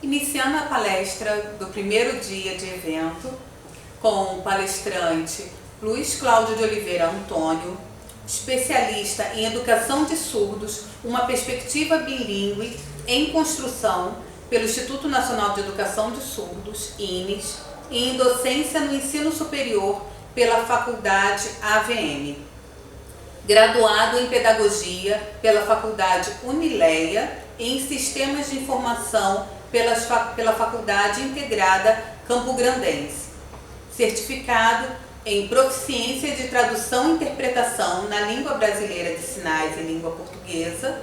Iniciando a palestra do primeiro dia de evento, com o palestrante Luiz Cláudio de Oliveira Antônio, especialista em educação de surdos, uma perspectiva bilíngue em construção pelo Instituto Nacional de Educação de Surdos, INES, e em docência no ensino superior pela Faculdade AVM. Graduado em Pedagogia pela Faculdade Unileia e em Sistemas de Informação pela Faculdade Integrada Campo Grandense. Certificado em Proficiência de Tradução e Interpretação na Língua Brasileira de Sinais e Língua Portuguesa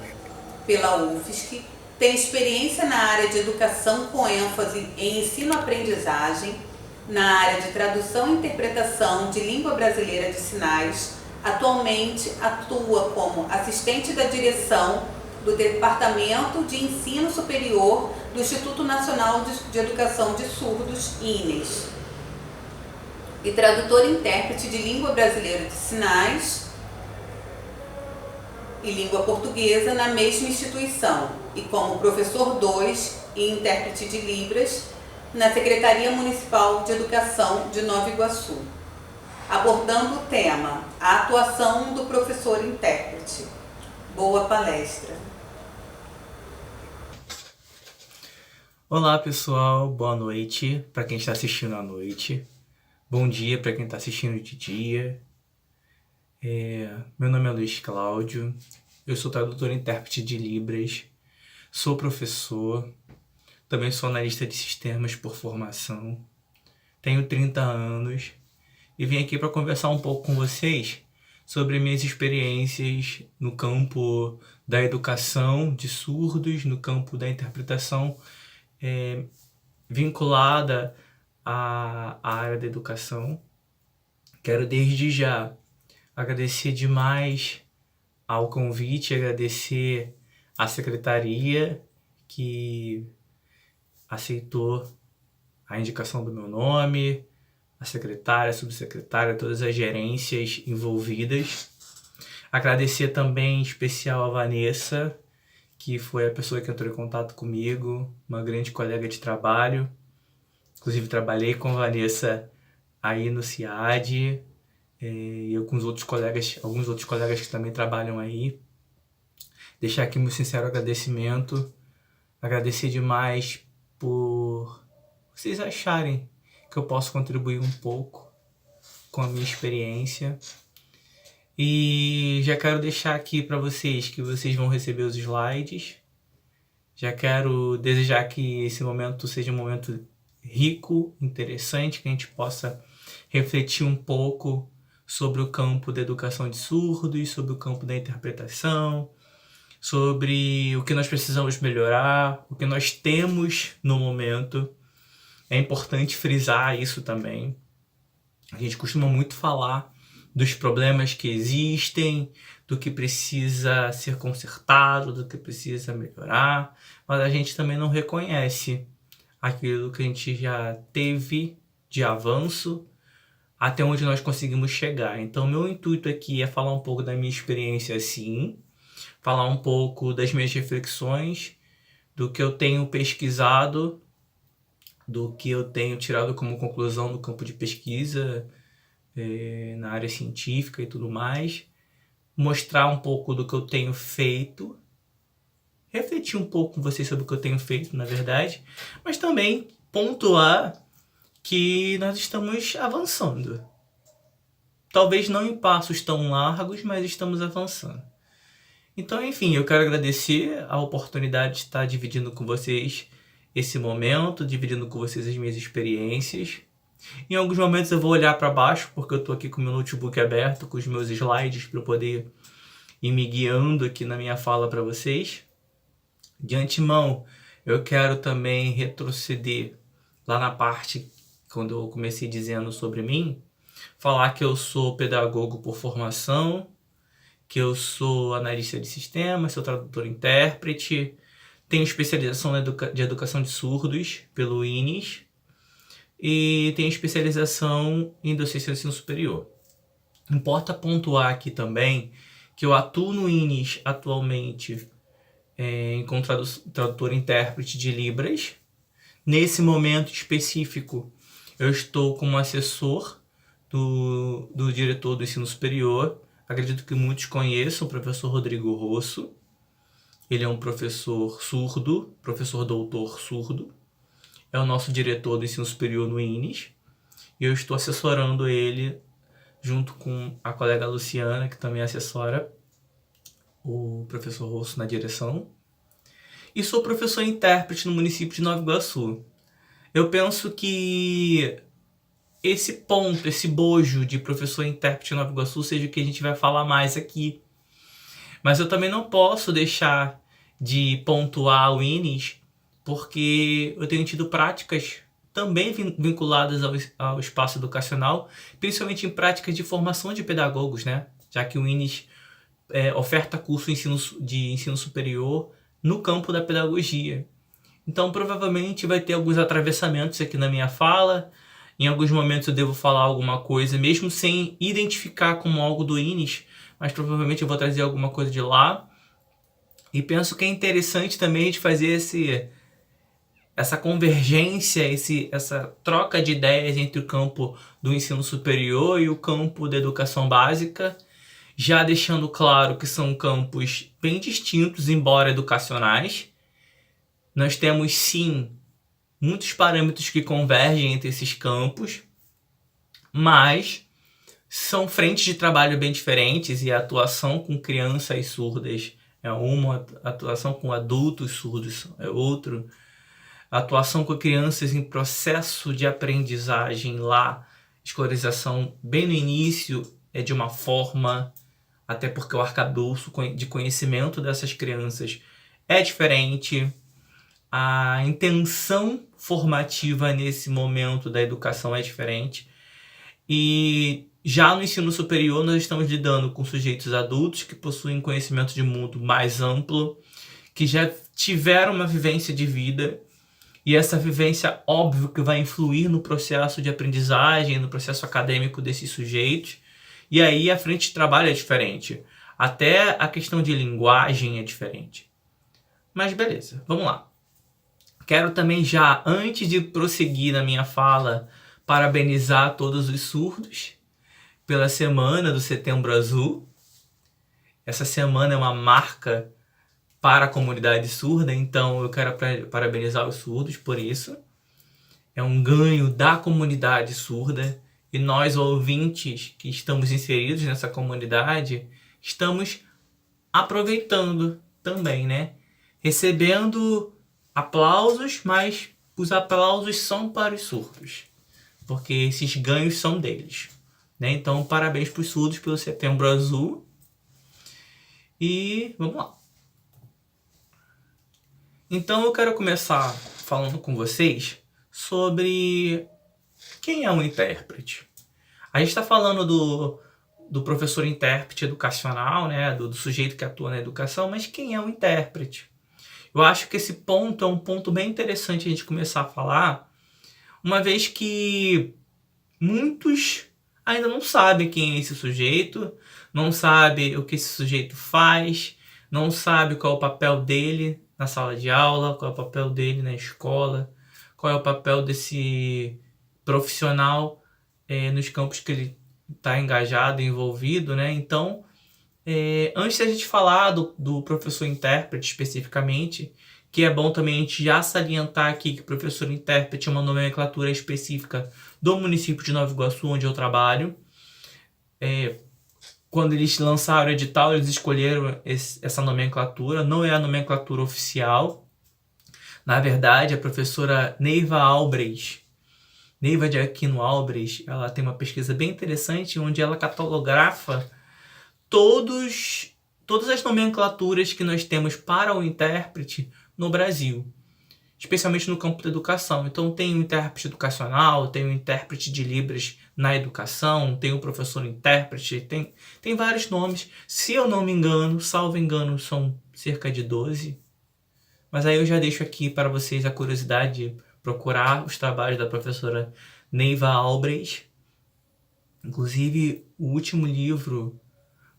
pela UFSC. Tem experiência na área de educação com ênfase em ensino-aprendizagem, na área de tradução e interpretação de língua brasileira de sinais. Atualmente atua como assistente da direção do Departamento de Ensino Superior do Instituto Nacional de Educação de Surdos, INES, e tradutor e intérprete de língua brasileira de sinais e língua portuguesa na mesma instituição, e como professor 2 e intérprete de Libras na Secretaria Municipal de Educação de Nova Iguaçu, abordando o tema a atuação do professor intérprete. Boa palestra! Olá pessoal, boa noite para quem está assistindo à noite, bom dia para quem está assistindo de dia. Meu nome é Luiz Cláudio, eu sou tradutor e intérprete de Libras, sou professor, também sou analista de sistemas por formação, tenho 30 anos e vim aqui para conversar um pouco com vocês sobre minhas experiências no campo da educação de surdos, no campo da interpretação vinculada à área da educação. Quero desde já agradecer demais ao convite, agradecer à secretaria que aceitou a indicação do meu nome, a secretária, a subsecretária, todas as gerências envolvidas. Agradecer também em especial a Vanessa, que foi a pessoa que entrou em contato comigo, uma grande colega de trabalho. Inclusive trabalhei com a Vanessa aí no CIAD, e eu com alguns outros colegas que também trabalham aí. Deixar aqui meu sincero agradecimento, agradecer demais por vocês acharem que eu posso contribuir um pouco com a minha experiência. E já quero deixar aqui para vocês que vocês vão receber os slides. Já quero desejar que esse momento seja um momento rico, interessante, que a gente possa refletir um pouco sobre o campo da educação de surdos, sobre o campo da interpretação, sobre o que nós precisamos melhorar, o que nós temos no momento. É importante frisar isso também. A gente costuma muito falar dos problemas que existem, do que precisa ser consertado, do que precisa melhorar, mas a gente também não reconhece aquilo que a gente já teve de avanço até onde nós conseguimos chegar. Então, meu intuito aqui é falar um pouco da minha experiência, sim, falar um pouco das minhas reflexões, do que eu tenho pesquisado, do que eu tenho tirado como conclusão no campo de pesquisa, na área científica e tudo mais, mostrar um pouco do que eu tenho feito, refletir um pouco com vocês sobre o que eu tenho feito, na verdade, mas também pontuar que nós estamos avançando. Talvez não em passos tão largos, mas estamos avançando. Então, enfim, eu quero agradecer a oportunidade de estar dividindo com vocês esse momento, dividindo com vocês as minhas experiências. Em alguns momentos eu vou olhar para baixo, porque eu estou aqui com o meu notebook aberto, com os meus slides, para eu poder ir me guiando aqui na minha fala para vocês. De antemão, eu quero também retroceder lá na parte quando eu comecei dizendo sobre mim, falar que eu sou pedagogo por formação, que eu sou analista de sistemas, sou tradutor e intérprete, tenho especialização de educação de surdos pelo INES e tenho especialização em docência de ensino superior. Importa pontuar aqui também que eu atuo no INES atualmente como tradutor e intérprete de Libras, Nesse momento específico, eu estou como assessor do diretor do ensino superior. Acredito que muitos conheçam o professor Rodrigo Rosso. Ele é um professor surdo, professor doutor surdo. É o nosso diretor do ensino superior no INES. E eu estou assessorando ele junto com a colega Luciana, que também assessora o professor Rosso na direção. E sou professor intérprete no município de Nova Iguaçu. Eu penso que esse ponto, esse bojo de professor intérprete em Nova Iguaçu seja o que a gente vai falar mais aqui. Mas eu também não posso deixar de pontuar o INES, porque eu tenho tido práticas também vinculadas ao espaço educacional, principalmente em práticas de formação de pedagogos, né? Já que o INES oferta curso de ensino superior no campo da pedagogia. Então, provavelmente vai ter alguns atravessamentos aqui na minha fala. Em alguns momentos eu devo falar alguma coisa, mesmo sem identificar como algo do INES, mas provavelmente eu vou trazer alguma coisa de lá. E penso que é interessante também a gente fazer essa convergência, essa troca de ideias entre o campo do ensino superior e o campo da educação básica, já deixando claro que são campos bem distintos, embora educacionais. Nós temos, sim, muitos parâmetros que convergem entre esses campos, mas são frentes de trabalho bem diferentes, e a atuação com crianças surdas é uma, a atuação com adultos surdos é outro. A atuação com crianças em processo de aprendizagem lá, escolarização bem no início, é de uma forma, até porque o arcabouço de conhecimento dessas crianças é diferente. A intenção formativa nesse momento da educação é diferente. E já no ensino superior nós estamos lidando com sujeitos adultos que possuem conhecimento de mundo mais amplo, que já tiveram uma vivência de vida, e essa vivência, óbvio, que vai influir no processo de aprendizagem, no processo acadêmico desses sujeitos. E aí a frente de trabalho é diferente. Até a questão de linguagem é diferente. Mas beleza, vamos lá. Quero também já, antes de prosseguir na minha fala, parabenizar todos os surdos pela semana do Setembro Azul. Essa semana é uma marca para a comunidade surda, então eu quero parabenizar os surdos por isso. É um ganho da comunidade surda, e nós, ouvintes que estamos inseridos nessa comunidade, estamos aproveitando também, né? Recebendo aplausos, mas os aplausos são para os surdos, porque esses ganhos são deles, né? Então, parabéns para os surdos pelo Setembro Azul. E vamos lá. Então eu quero começar falando com vocês sobre quem é um intérprete. A gente está falando do professor intérprete educacional, né? Do sujeito que atua na educação, mas quem é um intérprete? Eu acho que esse ponto é um ponto bem interessante a gente começar a falar, uma vez que muitos ainda não sabem quem é esse sujeito, não sabem o que esse sujeito faz, não sabem qual é o papel dele na sala de aula, qual é o papel dele na escola, qual é o papel desse profissional nos campos que ele está engajado, envolvido, né? Então, antes da gente falar do professor intérprete especificamente, que é bom também a gente já salientar aqui que o professor intérprete é uma nomenclatura específica do município de Nova Iguaçu, onde eu trabalho. Quando eles lançaram o edital, eles escolheram essa nomenclatura, não é a nomenclatura oficial. Na verdade, a professora Neiva de Aquino Albrecht, ela tem uma pesquisa bem interessante, onde ela catalografa todas as nomenclaturas que nós temos para o intérprete no Brasil, especialmente no campo da educação. Então tem o intérprete educacional, tem o intérprete de Libras na educação, tem o professor intérprete, tem vários nomes. Se eu não me engano, salvo engano, são cerca de 12. Mas aí eu já deixo aqui para vocês a curiosidade de procurar os trabalhos da professora Neiva Albrecht. Inclusive, o último livro,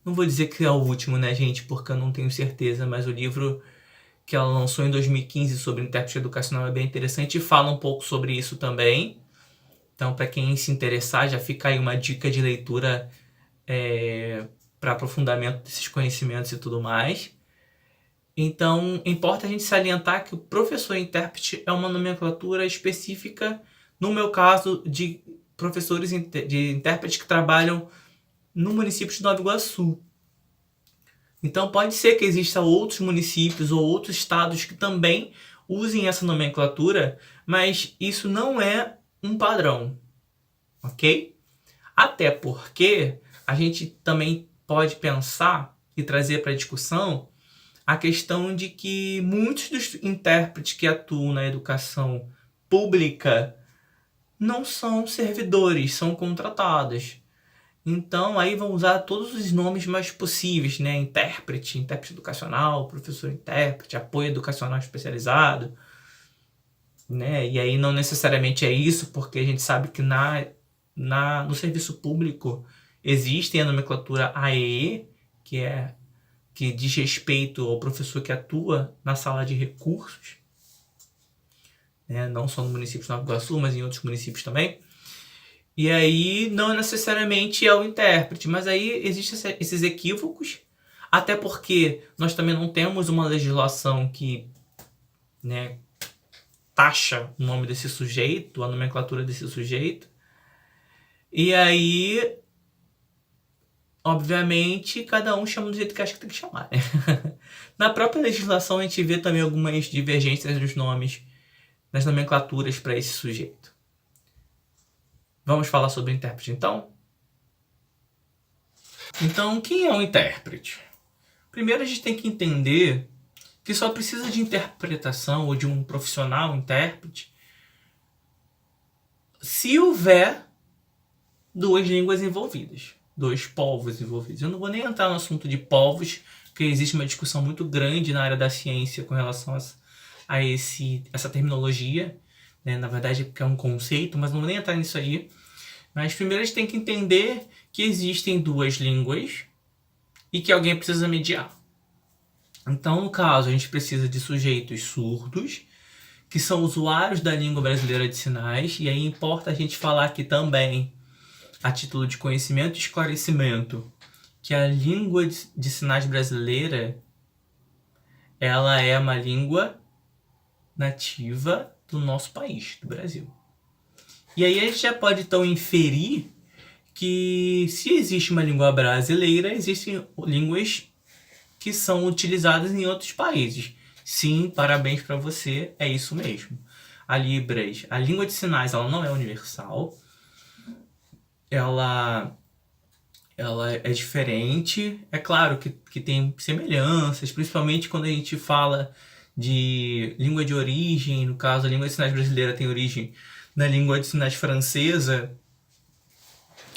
não vou dizer que é o último, né, gente, porque eu não tenho certeza, mas o livro que ela lançou em 2015 sobre intérprete educacional, é bem interessante e fala um pouco sobre isso também. Então, para quem se interessar, já fica aí uma dica de leitura para aprofundamento desses conhecimentos e tudo mais. Então, importa a gente salientar que o professor intérprete é uma nomenclatura específica, no meu caso, de professores de intérprete que trabalham no município de Nova Iguaçu. Então, pode ser que existam outros municípios ou outros estados que também usem essa nomenclatura, mas isso não é um padrão, ok? Até porque a gente também pode pensar e trazer para a discussão a questão de que muitos dos intérpretes que atuam na educação pública não são servidores, são contratados. Então, aí vão usar todos os nomes mais possíveis, né? Intérprete educacional, professor intérprete, apoio educacional especializado, né? E aí não necessariamente é isso, porque a gente sabe que no serviço público existe a nomenclatura AEE, que diz respeito ao professor que atua na sala de recursos, né? Não só no município de Nova Iguaçu, mas em outros municípios também. E aí não necessariamente é o intérprete, mas aí existem esses equívocos, até porque nós também não temos uma legislação que, né, taxa o nome desse sujeito, a nomenclatura desse sujeito. E aí, obviamente, cada um chama do jeito que acha que tem que chamar, né? Na própria legislação a gente vê também algumas divergências nos nomes, nas nomenclaturas para esse sujeito. Vamos falar sobre o intérprete, então? Então, quem é um intérprete? Primeiro, a gente tem que entender que só precisa de interpretação ou de um profissional intérprete se houver duas línguas envolvidas, dois povos envolvidos. Eu não vou nem entrar no assunto de povos, porque existe uma discussão muito grande na área da ciência com relação a essa terminologia, né? Na verdade, porque é um conceito, mas não vou nem entrar nisso aí. Mas primeiro a gente tem que entender que existem duas línguas e que alguém precisa mediar. Então, no caso, a gente precisa de sujeitos surdos, que são usuários da língua brasileira de sinais, e aí importa a gente falar aqui também, a título de conhecimento e esclarecimento, que a língua de sinais brasileira, ela é uma língua nativa do nosso país, do Brasil. E aí a gente já pode então inferir que se existe uma língua brasileira, existem línguas que são utilizadas em outros países. Sim, parabéns para você, é isso mesmo. A Libras, a língua de sinais, ela não é universal. Ela é diferente. É claro que tem semelhanças, principalmente quando a gente fala de língua de origem. No caso, a língua de sinais brasileira tem origem na língua de sinais francesa,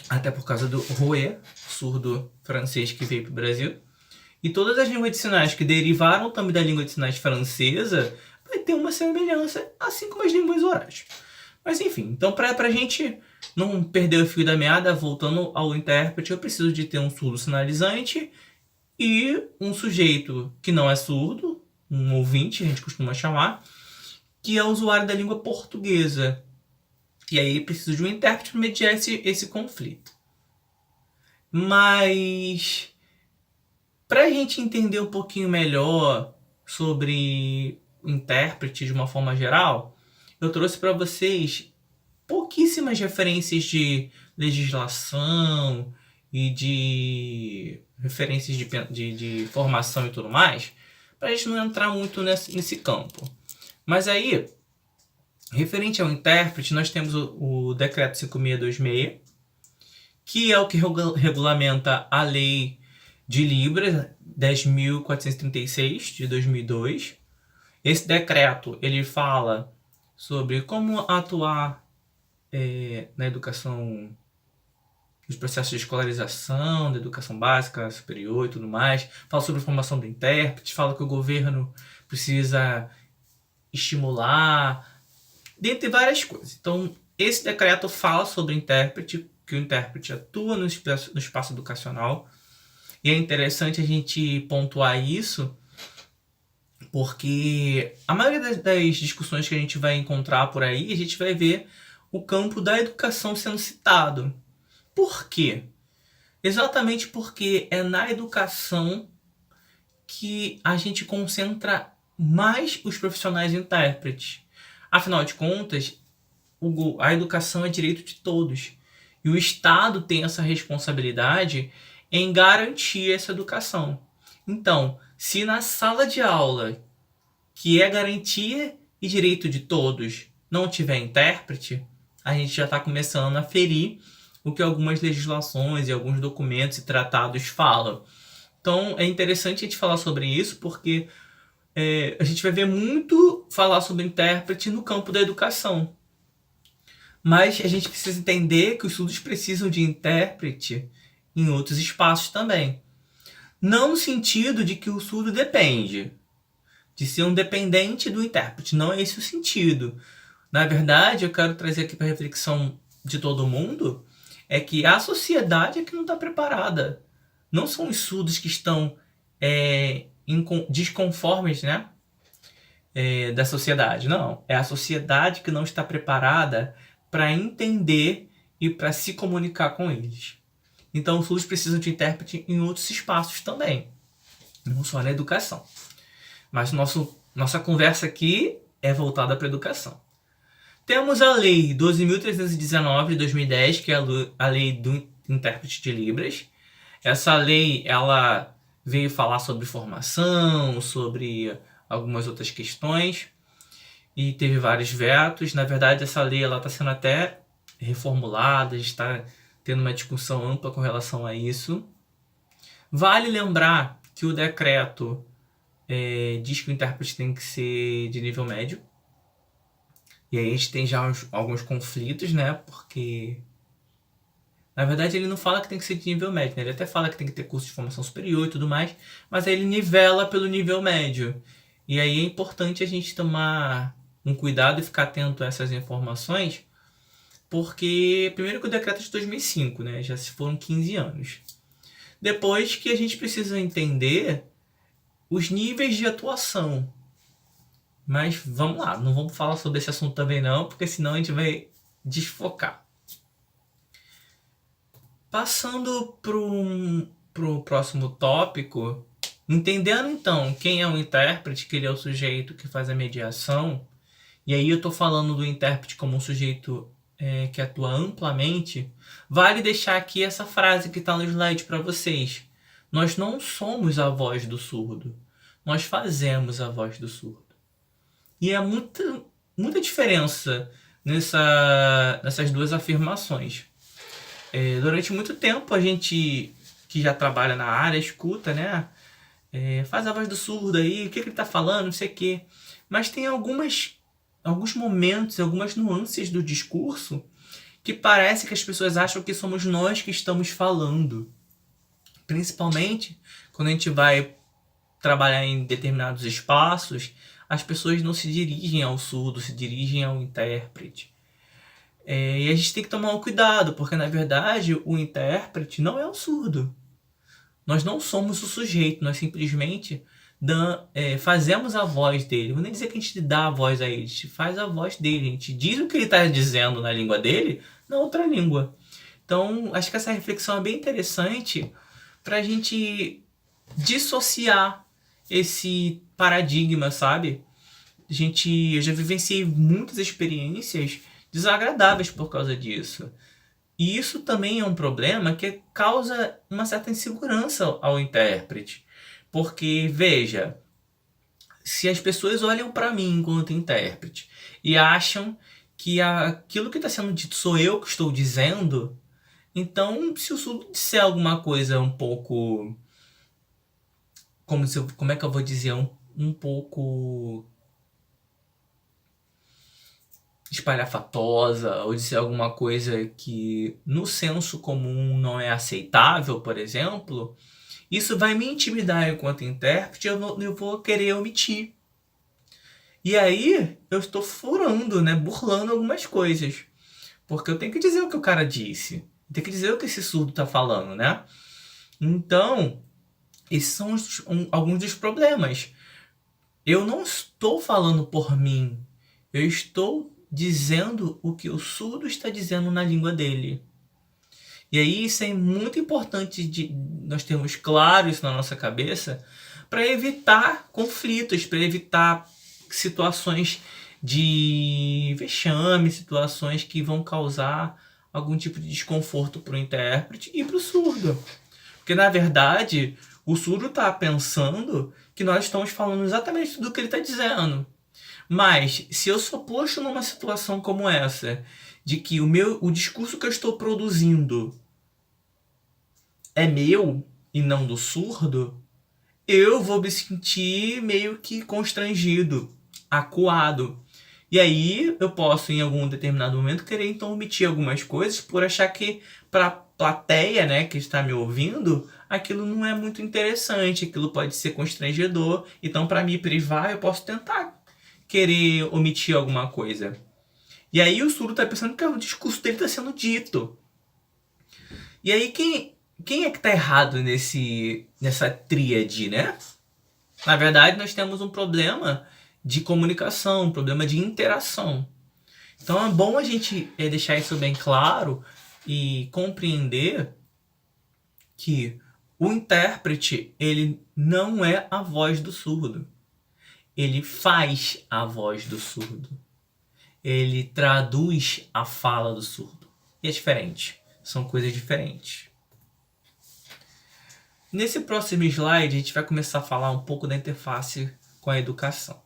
até por causa do Rouet, surdo francês que veio para o Brasil. E todas as línguas de sinais que derivaram também da língua de sinais francesa vai ter uma semelhança, assim como as línguas orais. Mas enfim, então para a gente não perder o fio da meada, voltando ao intérprete, eu preciso de ter um surdo sinalizante e um sujeito que não é surdo, um ouvinte, a gente costuma chamar, que é o usuário da língua portuguesa. E aí preciso de um intérprete para mediar esse conflito. Mas para a gente entender um pouquinho melhor sobre o intérprete de uma forma geral, eu trouxe para vocês pouquíssimas referências de legislação e de referências de formação e tudo mais, para a gente não entrar muito nesse campo. Mas aí, referente ao intérprete, nós temos o Decreto 5626, que é o que regulamenta a Lei de Libras 10.436, de 2002. Esse decreto, ele fala sobre como atuar na educação, nos processos de escolarização, da educação básica, superior e tudo mais. Fala sobre a formação do intérprete, fala que o governo precisa estimular, dentre várias coisas. Então, esse decreto fala sobre intérprete, que o intérprete atua no espaço educacional. E é interessante a gente pontuar isso, Porque a maioria das discussões que a gente vai encontrar por aí, a gente vai ver o campo da educação sendo citado. Por quê? Exatamente porque é na educação que a gente concentra mais os profissionais intérpretes. Afinal de contas, a educação é direito de todos. E o Estado tem essa responsabilidade em garantir essa educação. Então, se na sala de aula, que é garantia e direito de todos, não tiver intérprete, a gente já está começando a ferir o que algumas legislações e alguns documentos e tratados falam. Então, é interessante a gente falar sobre isso, porque a gente vai ver muito falar sobre intérprete no campo da educação. Mas a gente precisa entender que os surdos precisam de intérprete em outros espaços também. Não no sentido de que o surdo depende, de ser um dependente do intérprete. Não é esse o sentido. Na verdade, eu quero trazer aqui para a reflexão de todo mundo, é que a sociedade é que não está preparada. Não são os surdos que estão desconformes, né? Da sociedade. Não. É a sociedade que não está preparada para entender e para se comunicar com eles. Então, os surdos precisam de intérprete em outros espaços também. Não só na educação. Mas nossa conversa aqui é voltada para a educação. Temos a Lei 12.319 de 2010, que é a Lei do Intérprete de Libras. Essa lei, ela veio falar sobre formação, sobre algumas outras questões, e teve vários vetos. Na verdade, essa lei está sendo até reformulada, está tendo uma discussão ampla com relação a isso. Vale lembrar que o decreto diz que o intérprete tem que ser de nível médio. E aí a gente tem já alguns conflitos, né? Porque, na verdade, ele não fala que tem que ser de nível médio, né? Ele até fala que tem que ter curso de formação superior e tudo mais, mas aí ele nivela pelo nível médio. E aí é importante a gente tomar um cuidado e ficar atento a essas informações, porque, primeiro que o decreto é de 2005, né? Já se foram 15 anos. Depois que a gente precisa entender os níveis de atuação. Mas vamos lá, não vamos falar sobre esse assunto também não, porque senão a gente vai desfocar. Passando pro próximo tópico, entendendo então quem é o intérprete, que ele é o sujeito que faz a mediação, e aí eu estou falando do intérprete como um sujeito que atua amplamente, vale deixar aqui essa frase que está no slide para vocês. Nós não somos a voz do surdo, nós fazemos a voz do surdo. E há muita diferença nessas duas afirmações. Durante muito tempo, a gente que já trabalha na área, escuta, né? Faz a voz do surdo aí, o que ele está falando, não sei o quê. Mas tem alguns momentos, algumas nuances do discurso que parece que as pessoas acham que somos nós que estamos falando. Principalmente quando a gente vai trabalhar em determinados espaços, as pessoas não se dirigem ao surdo, se dirigem ao intérprete. E a gente tem que tomar um cuidado, porque na verdade o intérprete não é o surdo. Nós não somos o sujeito, nós simplesmente fazemos a voz dele. Não vou nem dizer que a gente dá a voz a ele, a gente faz a voz dele, a gente diz o que ele está dizendo na língua dele, na outra língua. Então, acho que essa reflexão é bem interessante para a gente dissociar esse paradigma, sabe? Eu já vivenciei muitas experiências desagradáveis por causa disso. E isso também é um problema que causa uma certa insegurança ao intérprete. Porque, veja, se as pessoas olham para mim enquanto intérprete e acham que aquilo que está sendo dito sou eu que estou dizendo, então, se o surdo disser alguma coisa um pouco... Como é que eu vou dizer? Um pouco espalhafatosa, ou disser alguma coisa que no senso comum não é aceitável, por exemplo, isso vai me intimidar enquanto intérprete, eu vou querer omitir. E aí eu estou furando, né, burlando algumas coisas. Porque eu tenho que dizer o que o cara disse. Eu tenho que dizer o que esse surdo está falando, né? Então, esses são alguns dos problemas. Eu não estou falando por mim. Eu estou dizendo o que o surdo está dizendo na língua dele. E aí isso é muito importante de nós termos claro isso na nossa cabeça para evitar conflitos, para evitar situações de vexame, situações que vão causar algum tipo de desconforto para o intérprete e para o surdo. Porque, na verdade, o surdo está pensando que nós estamos falando exatamente tudo o que ele está dizendo. Mas, se eu sou posto numa situação como essa, de que o discurso que eu estou produzindo é meu e não do surdo, eu vou me sentir meio que constrangido, acuado. E aí eu posso, em algum determinado momento, querer então omitir algumas coisas por achar que para a plateia, né, que está me ouvindo, aquilo não é muito interessante, aquilo pode ser constrangedor. Então, para me privar, eu posso tentar querer omitir alguma coisa. E aí o surdo está pensando que o discurso dele está sendo dito. E aí quem é que está errado nessa tríade, né? Na verdade, nós temos um problema de comunicação, um problema de interação. Então é bom a gente deixar isso bem claro e compreender que o intérprete, ele não é a voz do surdo. Ele faz a voz do surdo. Ele traduz a fala do surdo. E é diferente. São coisas diferentes. Nesse próximo slide, a gente vai começar a falar um pouco da interface com a educação.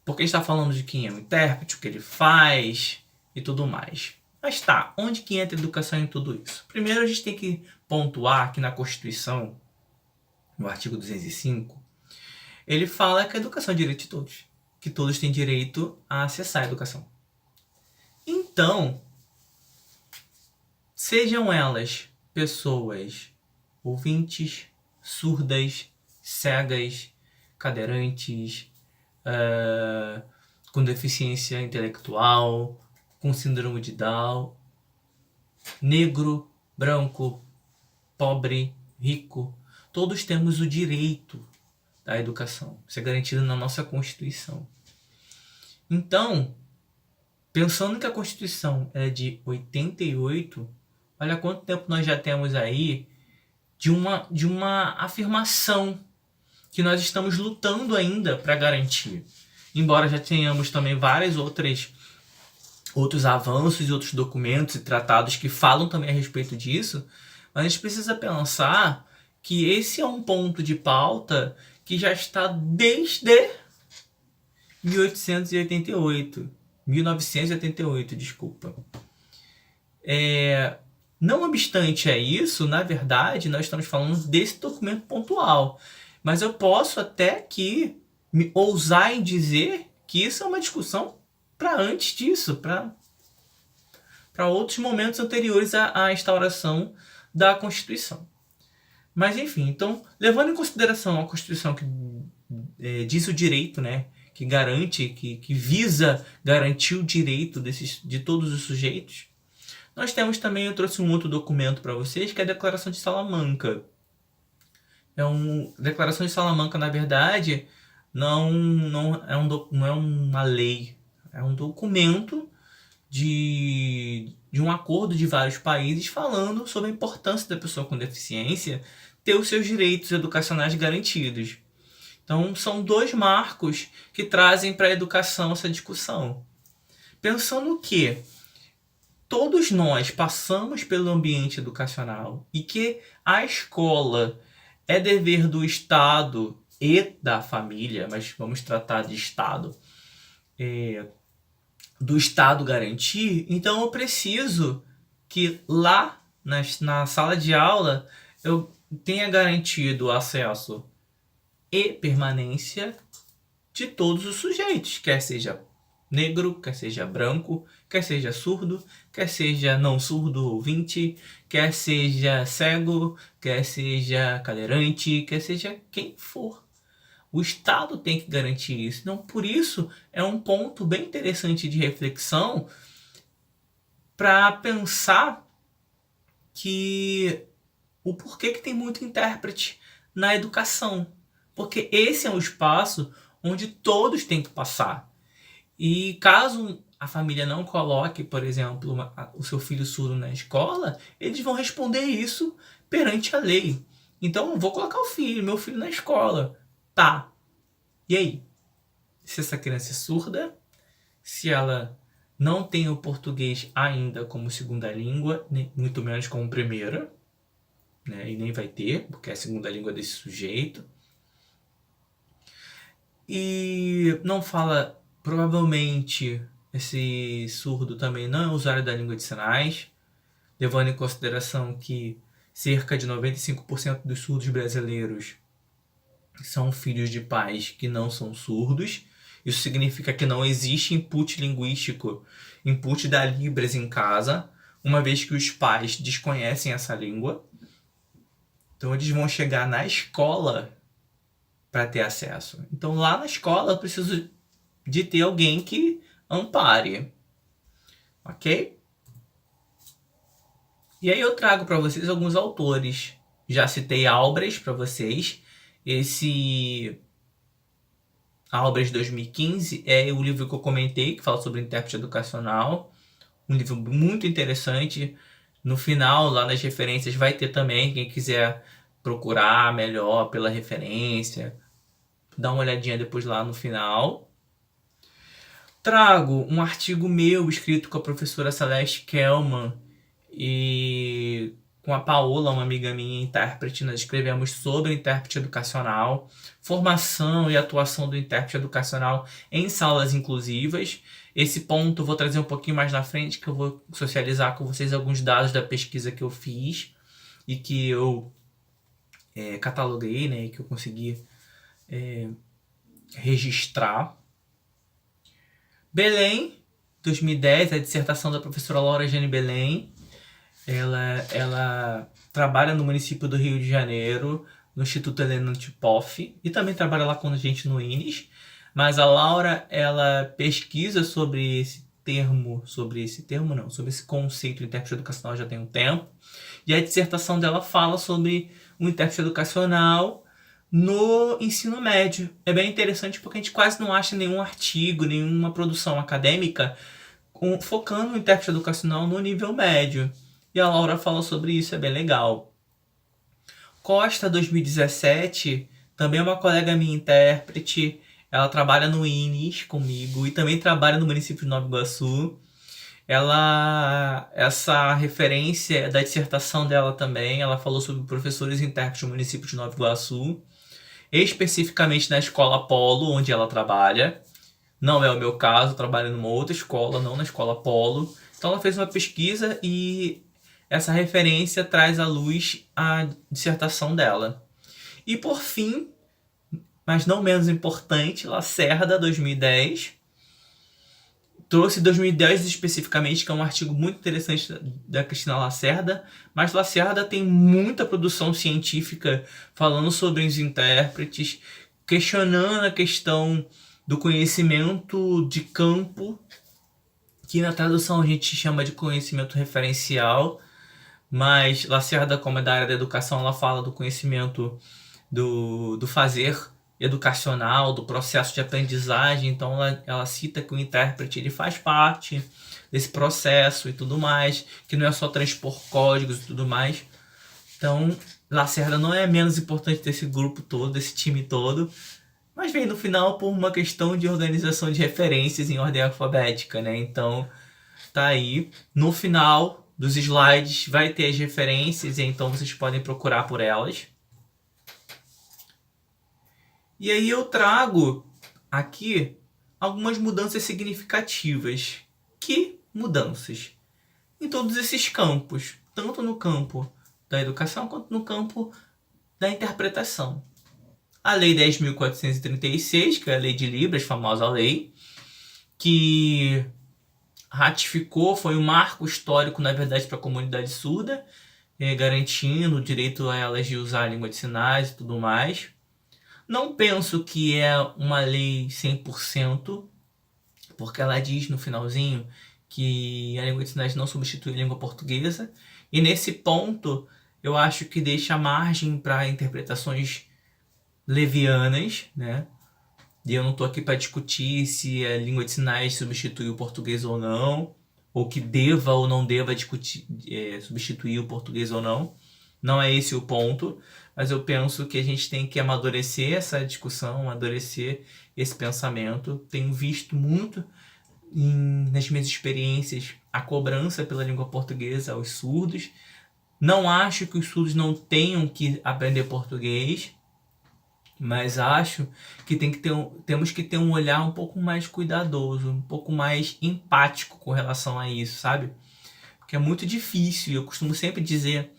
Porque a gente está falando de quem é o intérprete, o que ele faz e tudo mais. Mas tá, onde que entra a educação em tudo isso? Primeiro a gente tem que pontuar que na Constituição, no artigo 205, ele fala que a educação é direito de todos. Que todos têm direito a acessar a educação. Então, sejam elas pessoas ouvintes, surdas, cegas, cadeirantes, com deficiência intelectual, com síndrome de Down, negro, branco, pobre, rico, todos temos o direito da educação. Isso é garantido na nossa Constituição. Então, pensando que a Constituição é de 88, olha quanto tempo nós já temos aí de uma afirmação que nós estamos lutando ainda para garantir. Embora já tenhamos também vários outros avanços e outros documentos e tratados que falam também a respeito disso, mas a gente precisa pensar que esse é um ponto de pauta que já está desde 1988, desculpa. Não obstante a isso, na verdade, nós estamos falando desse documento pontual. Mas eu posso até que me ousar em dizer que isso é uma discussão para antes disso, para outros momentos anteriores à instauração da Constituição. Mas enfim, então, levando em consideração a Constituição que diz o direito, né, que garante, que visa garantir o direito de todos os sujeitos, nós temos também, eu trouxe um outro documento para vocês, que é a Declaração de Salamanca. Declaração de Salamanca, na verdade, não é uma lei, é um documento de um acordo de vários países falando sobre a importância da pessoa com deficiência ter os seus direitos educacionais garantidos. Então, são dois marcos que trazem para a educação essa discussão. Pensando que todos nós passamos pelo ambiente educacional e que a escola é dever do Estado e da família, mas vamos tratar de Estado, do Estado garantir, então eu preciso que lá na sala de aula eu tenha garantido o acesso e permanência de todos os sujeitos, quer seja negro, quer seja branco, quer seja surdo, quer seja não surdo ouvinte, quer seja cego, quer seja cadeirante, quer seja quem for. O Estado tem que garantir isso. Então, por isso, é um ponto bem interessante de reflexão para pensar que o porquê que tem muito intérprete na educação. porque esse é um espaço onde todos têm que passar. E caso a família não coloque, por exemplo, o seu filho surdo na escola, eles vão responder isso perante a lei. Então, vou colocar meu filho na escola. Tá. E aí? Se essa criança é surda, se ela não tem o português ainda como segunda língua, nem, muito menos como primeira, né? E nem vai ter, porque é a segunda língua desse sujeito. E não fala, provavelmente, esse surdo também não é usuário da língua de sinais, levando em consideração que cerca de 95% dos surdos brasileiros são filhos de pais que não são surdos. Isso significa que não existe input linguístico, input da Libras em casa, uma vez que os pais desconhecem essa língua. Então eles vão chegar na escola para ter acesso. Então lá na escola eu preciso de ter alguém que ampare. Ok? E aí eu trago para vocês alguns autores. Já citei Albrecht para vocês. Esse Albrecht 2015 é o livro que eu comentei, que fala sobre intérprete educacional. Um livro muito interessante. No final, lá nas referências, vai ter também, quem quiser procurar melhor pela referência, dá uma olhadinha depois lá no final. Trago um artigo meu escrito com a professora Celeste Kelman e com a Paola, uma amiga minha, intérprete. Nós escrevemos sobre intérprete educacional, formação e atuação do intérprete educacional em salas inclusivas. Esse ponto eu vou trazer um pouquinho mais na frente, que eu vou socializar com vocês alguns dados da pesquisa que eu fiz e que eu cataloguei, né, e que eu consegui registrar. Belém, 2010, a dissertação da professora Laura Jane Belém. Ela trabalha no município do Rio de Janeiro, no Instituto Helena Tipoff, e também trabalha lá com a gente no INES. Mas a Laura, ela pesquisa sobre esse conceito de intérprete educacional já tem um tempo. E a dissertação dela fala sobre o intérprete educacional no ensino médio. É bem interessante porque a gente quase não acha nenhum artigo, nenhuma produção acadêmica focando o intérprete educacional no nível médio. E a Laura fala sobre isso, é bem legal. Costa, 2017, também é uma colega minha intérprete. Ela trabalha no INES comigo e também trabalha no município de Nova Iguaçu. Essa referência é da dissertação dela também. Ela falou sobre professores intérpretes no município de Nova Iguaçu, especificamente na escola Apolo, onde ela trabalha. Não é o meu caso, eu trabalho numa outra escola, não na escola Apolo. Então ela fez uma pesquisa e essa referência traz à luz a dissertação dela. E por fim, mas não menos importante, Lacerda, 2010. Trouxe 2010 especificamente, que é um artigo muito interessante da Cristina Lacerda, mas Lacerda tem muita produção científica falando sobre os intérpretes, questionando a questão do conhecimento de campo, que na tradução a gente chama de conhecimento referencial, mas Lacerda, como é da área da educação, ela fala do conhecimento do fazer educacional, do processo de aprendizagem. Então ela cita que o intérprete ele faz parte desse processo e tudo mais, que não é só transpor códigos e tudo mais. Então Lacerda não é menos importante desse grupo todo, desse time todo, mas vem no final por uma questão de organização de referências em ordem alfabética, né? Então tá aí. No final dos slides vai ter as referências, e então vocês podem procurar por elas. E aí eu trago aqui algumas mudanças significativas. Que mudanças? Em todos esses campos, tanto no campo da educação quanto no campo da interpretação. A Lei 10.436, que é a Lei de Libras, famosa lei, que ratificou, foi um marco histórico, na verdade, para a comunidade surda, garantindo o direito a elas de usar a língua de sinais e tudo mais. Não penso que é uma lei 100%, porque ela diz no finalzinho que a língua de sinais não substitui a língua portuguesa, e nesse ponto eu acho que deixa margem para interpretações levianas, né? E eu não tô aqui para discutir se a língua de sinais substitui o português ou não, ou que deva ou não deva substituir o português ou não. Não é esse o ponto, mas eu penso que a gente tem que amadurecer essa discussão, amadurecer esse pensamento. Tenho visto muito nas minhas experiências a cobrança pela língua portuguesa aos surdos. Não acho que os surdos não tenham que aprender português, mas acho que temos que ter um olhar um pouco mais cuidadoso, um pouco mais empático com relação a isso, sabe? Porque é muito difícil. Eu costumo sempre dizer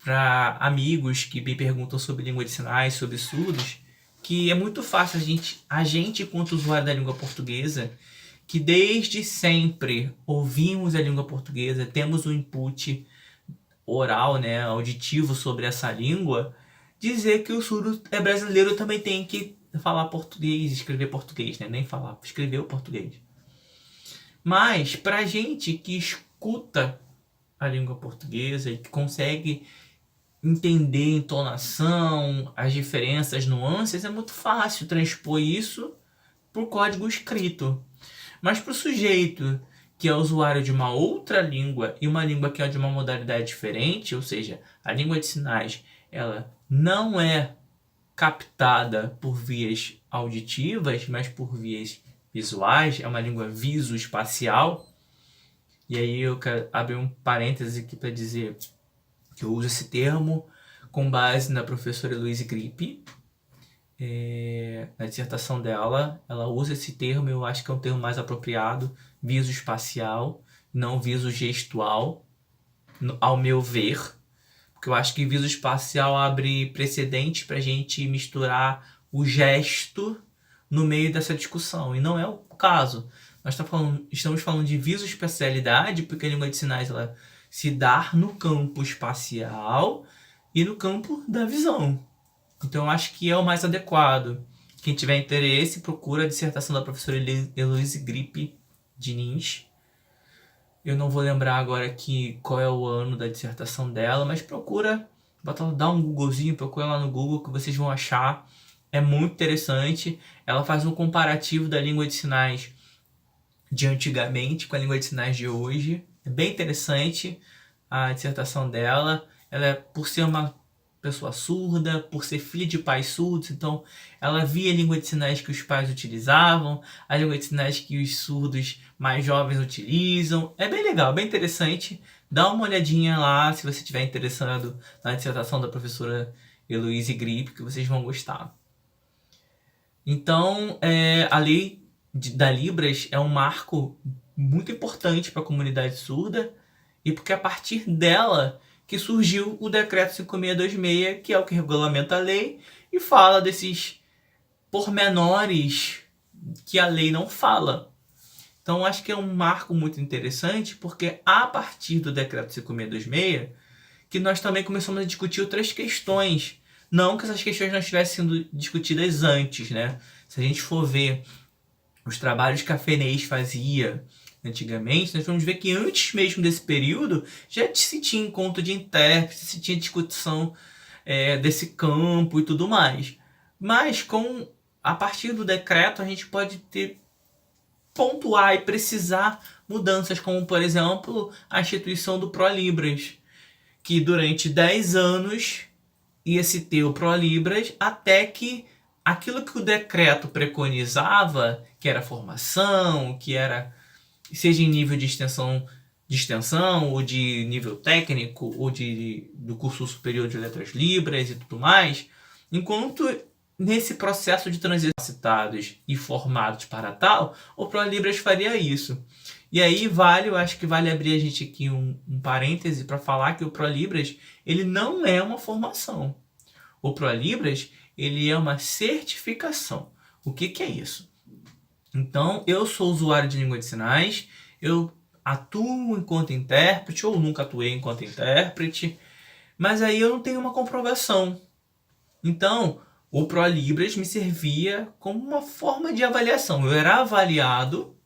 para amigos que me perguntam sobre língua de sinais, sobre surdos, que é muito fácil a gente enquanto usuário da língua portuguesa, que desde sempre ouvimos a língua portuguesa, temos um input oral, né, auditivo sobre essa língua, dizer que o surdo brasileiro também tem que falar português, escrever português, né? Nem falar, escrever o português. Mas pra gente que escuta a língua portuguesa e que consegue entender a entonação, as diferenças, as nuances, é muito fácil transpor isso por código escrito. Mas para o sujeito que é usuário de uma outra língua e uma língua que é de uma modalidade diferente, ou seja, a língua de sinais, ela não é captada por vias auditivas, mas por vias visuais, é uma língua visoespacial. E aí eu quero abrir um parêntese aqui para dizer que eu uso esse termo com base na professora Heloise Grip. Na dissertação dela, ela usa esse termo, eu acho que é um termo mais apropriado, visoespacial, não visogestual, ao meu ver, porque eu acho que visoespacial abre precedente para a gente misturar o gesto no meio dessa discussão, e não é o caso. Nós estamos falando de visoespacialidade, porque a língua de sinais ela se dá no campo espacial e no campo da visão. Então eu acho que é o mais adequado. Quem tiver interesse, procura a dissertação da professora Heloise Grip Diniz. Eu não vou lembrar agora aqui qual é o ano da dissertação dela, mas procura, dá um Googlezinho, procura lá no Google que vocês vão achar. É muito interessante. Ela faz um comparativo da língua de sinais de antigamente com a língua de sinais de hoje. É bem interessante a dissertação dela. Ela, por ser uma pessoa surda, por ser filha de pais surdos, então ela via a língua de sinais que os pais utilizavam, a língua de sinais que os surdos mais jovens utilizam. É bem legal, bem interessante. Dá uma olhadinha lá se você estiver interessado na dissertação da professora Heloise Grip, que vocês vão gostar. Então, a lei da Libras é um marco muito importante para a comunidade surda, e porque a partir dela que surgiu o Decreto 5626, que é o que regulamenta a lei e fala desses pormenores que a lei não fala. Então, acho que é um marco muito interessante, porque a partir do Decreto 5626, que nós também começamos a discutir outras questões. Não que essas questões não estivessem sendo discutidas antes, né? Se a gente for ver os trabalhos que a FENES fazia antigamente, nós vamos ver que antes mesmo desse período já se tinha encontro de intérprete, se tinha discussão desse campo e tudo mais. Mas a partir do decreto a gente pode pontuar e precisar mudanças, como por exemplo a instituição do ProLibras, que durante 10 anos ia se ter o ProLibras até que aquilo que o decreto preconizava, que era formação, que era seja em nível de extensão ou de nível técnico ou do curso superior de letras libras e tudo mais, enquanto nesse processo de transição citados e formados para tal, o ProLibras faria isso. E aí eu acho que vale abrir a gente aqui um parêntese para falar que o ProLibras ele não é uma formação. O ProLibras ele é uma certificação. O que é isso? Então, eu sou usuário de língua de sinais, eu atuo enquanto intérprete, ou nunca atuei enquanto intérprete, mas aí eu não tenho uma comprovação. Então, o ProLibras me servia como uma forma de avaliação. Eu era avaliado,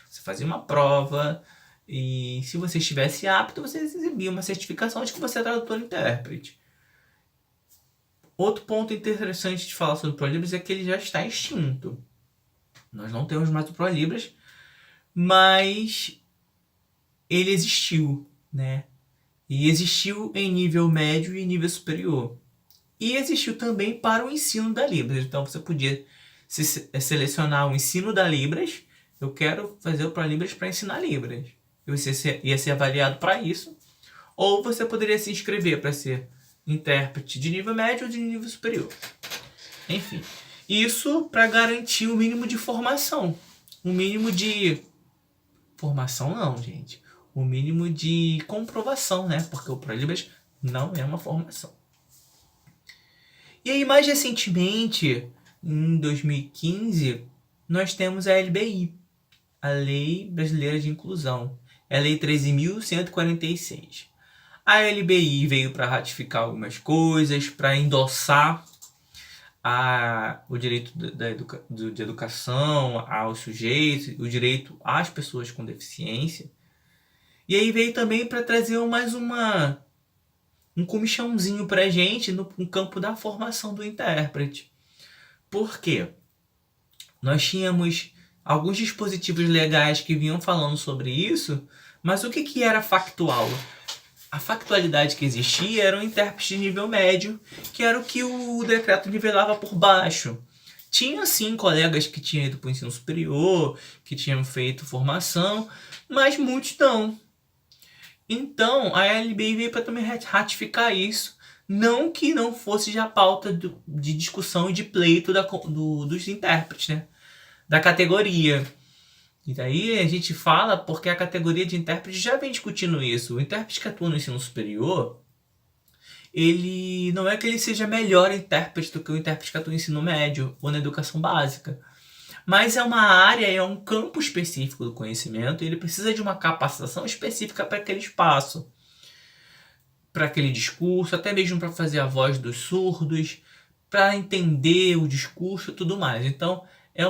você fazia uma prova, e se você estivesse apto, você exibia uma certificação de que você é tradutor e intérprete. Outro ponto interessante de falar sobre o ProLibras é que ele já está extinto. Nós não temos mais o ProLibras, mas ele existiu, né? E existiu em nível médio e nível superior. E existiu também para o ensino da Libras. Então você podia selecionar o ensino da Libras. Eu quero fazer o ProLibras para ensinar Libras. E você ia ser avaliado para isso. Ou você poderia se inscrever para ser intérprete de nível médio ou de nível superior. Enfim, isso para garantir o mínimo de formação. O mínimo de... Formação não, gente. O mínimo de comprovação, né? Porque o ProLibras não é uma formação. E aí, mais recentemente, em 2015, nós temos a LBI, a Lei Brasileira de Inclusão. É a Lei 13.146. A LBI veio para ratificar algumas coisas, para endossar o direito de educação aos sujeitos, o direito às pessoas com deficiência. E aí veio também para trazer um comichãozinho para a gente no campo da formação do intérprete. Por quê? Nós tínhamos alguns dispositivos legais que vinham falando sobre isso, mas o que era factual? A factualidade que existia era um intérprete de nível médio, que era o que o decreto nivelava por baixo. Tinha sim colegas que tinham ido para o ensino superior, que tinham feito formação, mas muitos não. Então a LBI veio para também ratificar isso, não que não fosse já pauta de discussão e de pleito dos intérpretes, né? Da categoria. E daí a gente fala porque a categoria de intérprete já vem discutindo isso. O intérprete que atua no ensino superior, ele não é que ele seja melhor intérprete do que o intérprete que atua no ensino médio ou na educação básica. Mas é uma área, é um campo específico do conhecimento e ele precisa de uma capacitação específica para aquele espaço, para aquele discurso, até mesmo para fazer a voz dos surdos, para entender o discurso e tudo mais. Então, é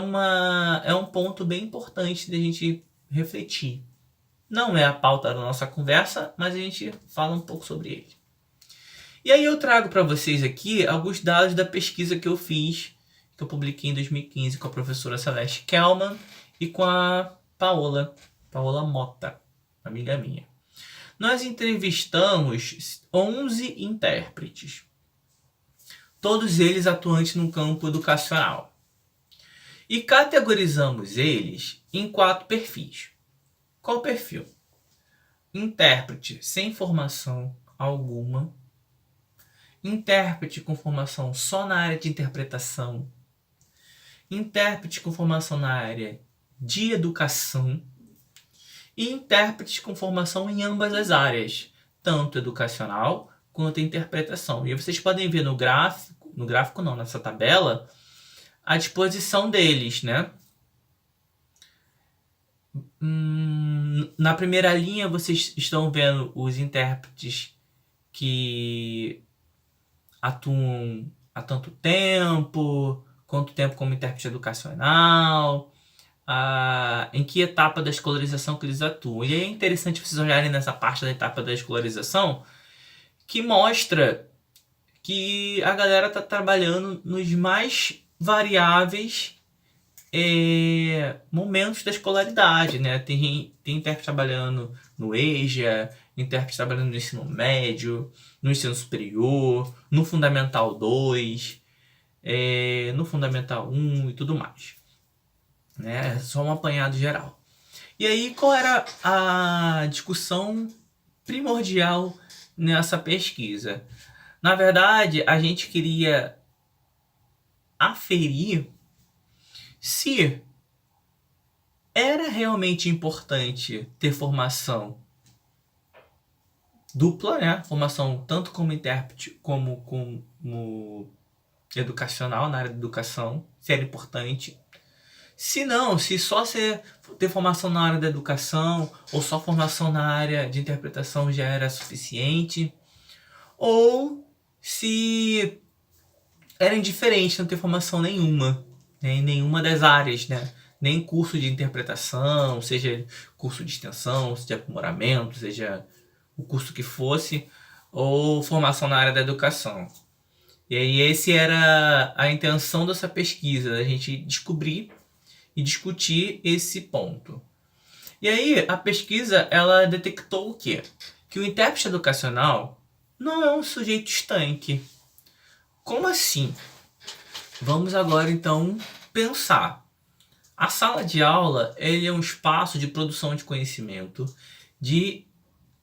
um ponto bem importante da gente refletir. Não é a pauta da nossa conversa, mas a gente fala um pouco sobre ele. E aí eu trago para vocês aqui alguns dados da pesquisa que eu fiz, que eu publiquei em 2015 com a professora Celeste Kelman e com a Paola Mota, amiga minha. Nós entrevistamos 11 intérpretes, todos eles atuantes no campo educacional. E categorizamos eles em 4 perfis. Qual o perfil? Intérprete sem formação alguma. Intérprete com formação só na área de interpretação. Intérprete com formação na área de educação. E intérprete com formação em ambas as áreas, tanto educacional quanto interpretação. E vocês podem ver nessa tabela, a disposição deles, né? Na primeira linha vocês estão vendo os intérpretes que atuam há tanto tempo, quanto tempo como intérprete educacional, em que etapa da escolarização que eles atuam. E é interessante vocês olharem nessa parte da etapa da escolarização, que mostra que a galera está trabalhando nos mais variáveis momentos da escolaridade, né? Tem intérprete trabalhando no EJA, intérprete trabalhando no ensino médio, no ensino superior, no Fundamental 2, no Fundamental 1 e tudo mais. Né? Só um apanhado geral. E aí, qual era a discussão primordial nessa pesquisa? Na verdade, a gente queria aferir se era realmente importante ter formação dupla, né? Formação tanto como intérprete como educacional, na área de educação, se era importante. Se não, se só ter formação na área da educação ou só formação na área de interpretação já era suficiente, ou se era indiferente não ter formação nenhuma, né, em nenhuma das áreas, né? Nem curso de interpretação, seja curso de extensão, seja aprimoramento, seja o curso que fosse, ou formação na área da educação. E aí esse era a intenção dessa pesquisa, a gente descobrir e discutir esse ponto. E aí a pesquisa ela detectou o quê? Que o intérprete educacional não é um sujeito estanque. Como assim? Vamos agora então pensar. A sala de aula ele é um espaço de produção de conhecimento, de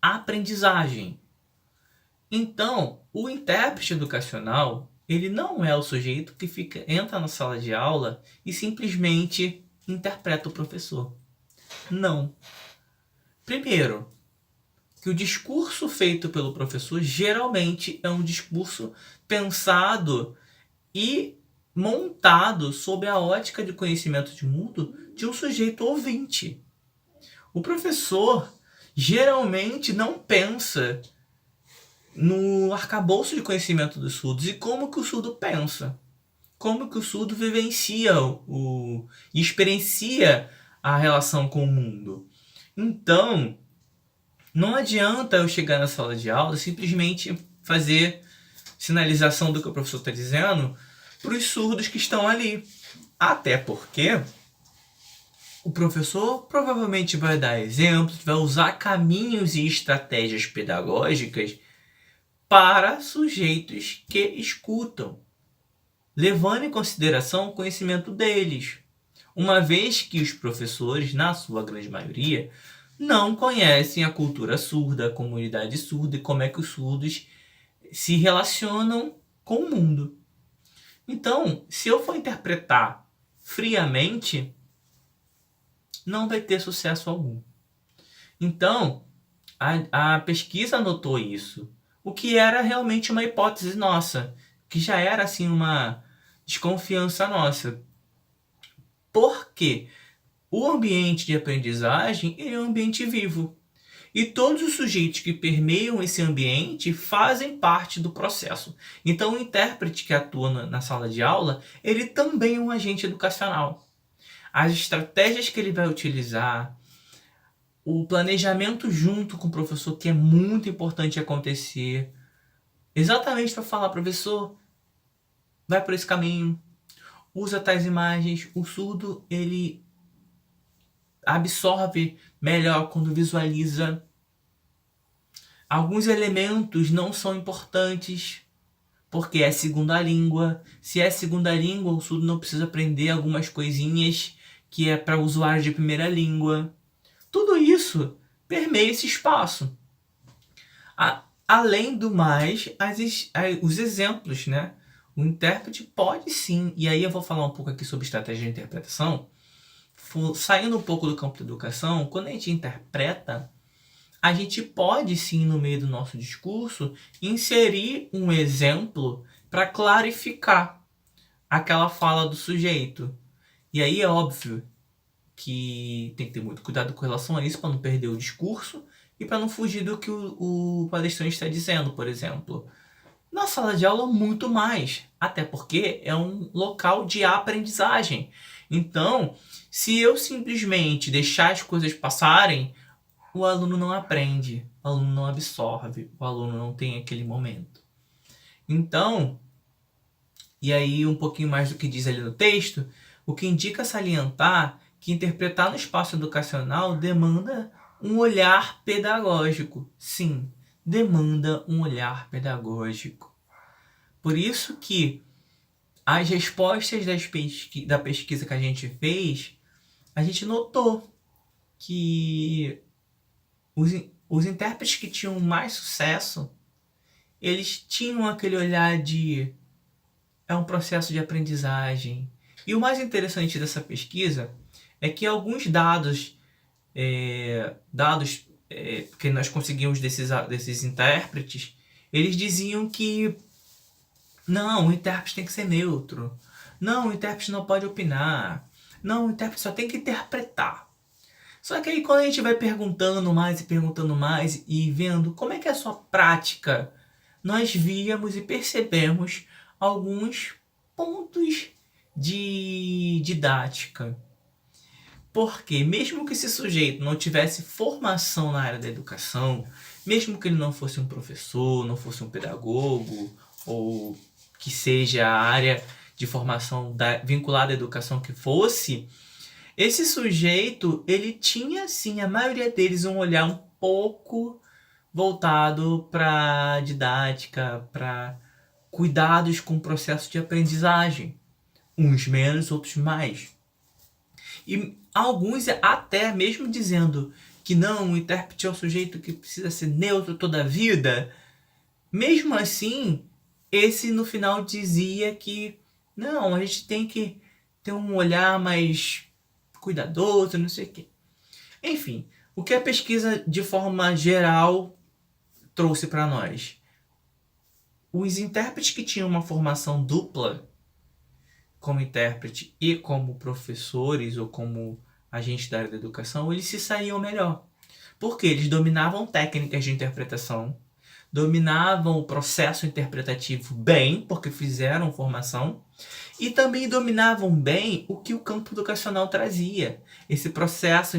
aprendizagem. Então, o intérprete educacional, ele não é o sujeito que entra na sala de aula e simplesmente interpreta o professor. Não. Primeiro, que o discurso feito pelo professor geralmente é um discurso pensado e montado sob a ótica de conhecimento de mundo de um sujeito ouvinte. O professor geralmente não pensa no arcabouço de conhecimento dos surdos e como que o surdo pensa, como que o surdo vivencia e experiencia a relação com o mundo. Então, não adianta eu chegar na sala de aula e simplesmente fazer sinalização do que o professor está dizendo para os surdos que estão ali. Até porque o professor provavelmente vai dar exemplos, vai usar caminhos e estratégias pedagógicas para sujeitos que escutam, levando em consideração o conhecimento deles, uma vez que os professores, na sua grande maioria, não conhecem a cultura surda, a comunidade surda e como é que os surdos se relacionam com o mundo. Então, se eu for interpretar friamente, não vai ter sucesso algum. Então, a pesquisa notou isso, o que era realmente uma hipótese nossa, que já era assim uma desconfiança nossa. Porque o ambiente de aprendizagem é um ambiente vivo. E todos os sujeitos que permeiam esse ambiente fazem parte do processo. Então, o intérprete que atua na sala de aula, ele também é um agente educacional. As estratégias que ele vai utilizar, o planejamento junto com o professor, que é muito importante acontecer, exatamente para falar, professor, vai por esse caminho, usa tais imagens. O surdo, ele absorve melhor quando visualiza. Alguns elementos não são importantes, porque é segunda língua. Se é segunda língua, o surdo não precisa aprender algumas coisinhas que é para usuário de primeira língua. Tudo isso permeia esse espaço. Além do mais, os exemplos, né? O intérprete pode sim, e aí eu vou falar um pouco aqui sobre estratégia de interpretação, saindo um pouco do campo da educação. Quando a gente interpreta, a gente pode sim, no meio do nosso discurso, inserir um exemplo para clarificar aquela fala do sujeito. E aí é óbvio que tem que ter muito cuidado com relação a isso, para não perder o discurso e para não fugir do que o palestrante está dizendo, por exemplo. Na sala de aula, muito mais, até porque é um local de aprendizagem. Então, se eu simplesmente deixar as coisas passarem, o aluno não aprende, o aluno não absorve, o aluno não tem aquele momento. Então, e aí um pouquinho mais do que diz ali no texto, o que indica salientar que interpretar no espaço educacional demanda um olhar pedagógico. Sim, demanda um olhar pedagógico. Por isso que as respostas da pesquisa que a gente fez, a gente notou que os intérpretes que tinham mais sucesso, eles tinham aquele olhar de é um processo de aprendizagem. E o mais interessante dessa pesquisa é que alguns dados que nós conseguimos desses intérpretes, eles diziam que não, o intérprete tem que ser neutro. Não, o intérprete não pode opinar. Não, o intérprete só tem que interpretar. Só que aí quando a gente vai perguntando mais e vendo como é que é a sua prática, nós víamos e percebemos alguns pontos de didática. Porque mesmo que esse sujeito não tivesse formação na área da educação, mesmo que ele não fosse um professor, não fosse um pedagogo, ou que seja a área de formação vinculada à educação que fosse, esse sujeito, ele tinha, sim, a maioria deles, um olhar um pouco voltado para didática, para cuidados com o processo de aprendizagem. Uns menos, outros mais. E alguns até mesmo dizendo que não, o intérprete é um sujeito que precisa ser neutro toda a vida. Mesmo assim, esse no final dizia que não, a gente tem que ter um olhar mais cuidadoso, não sei o quê. Enfim, o que a pesquisa de forma geral trouxe para nós? Os intérpretes que tinham uma formação dupla, como intérprete e como professores ou como agentes da área da educação, eles se saíam melhor. Porque eles dominavam técnicas de interpretação, dominavam o processo interpretativo bem, porque fizeram formação, e também dominavam bem o que o campo educacional trazia. Esse processo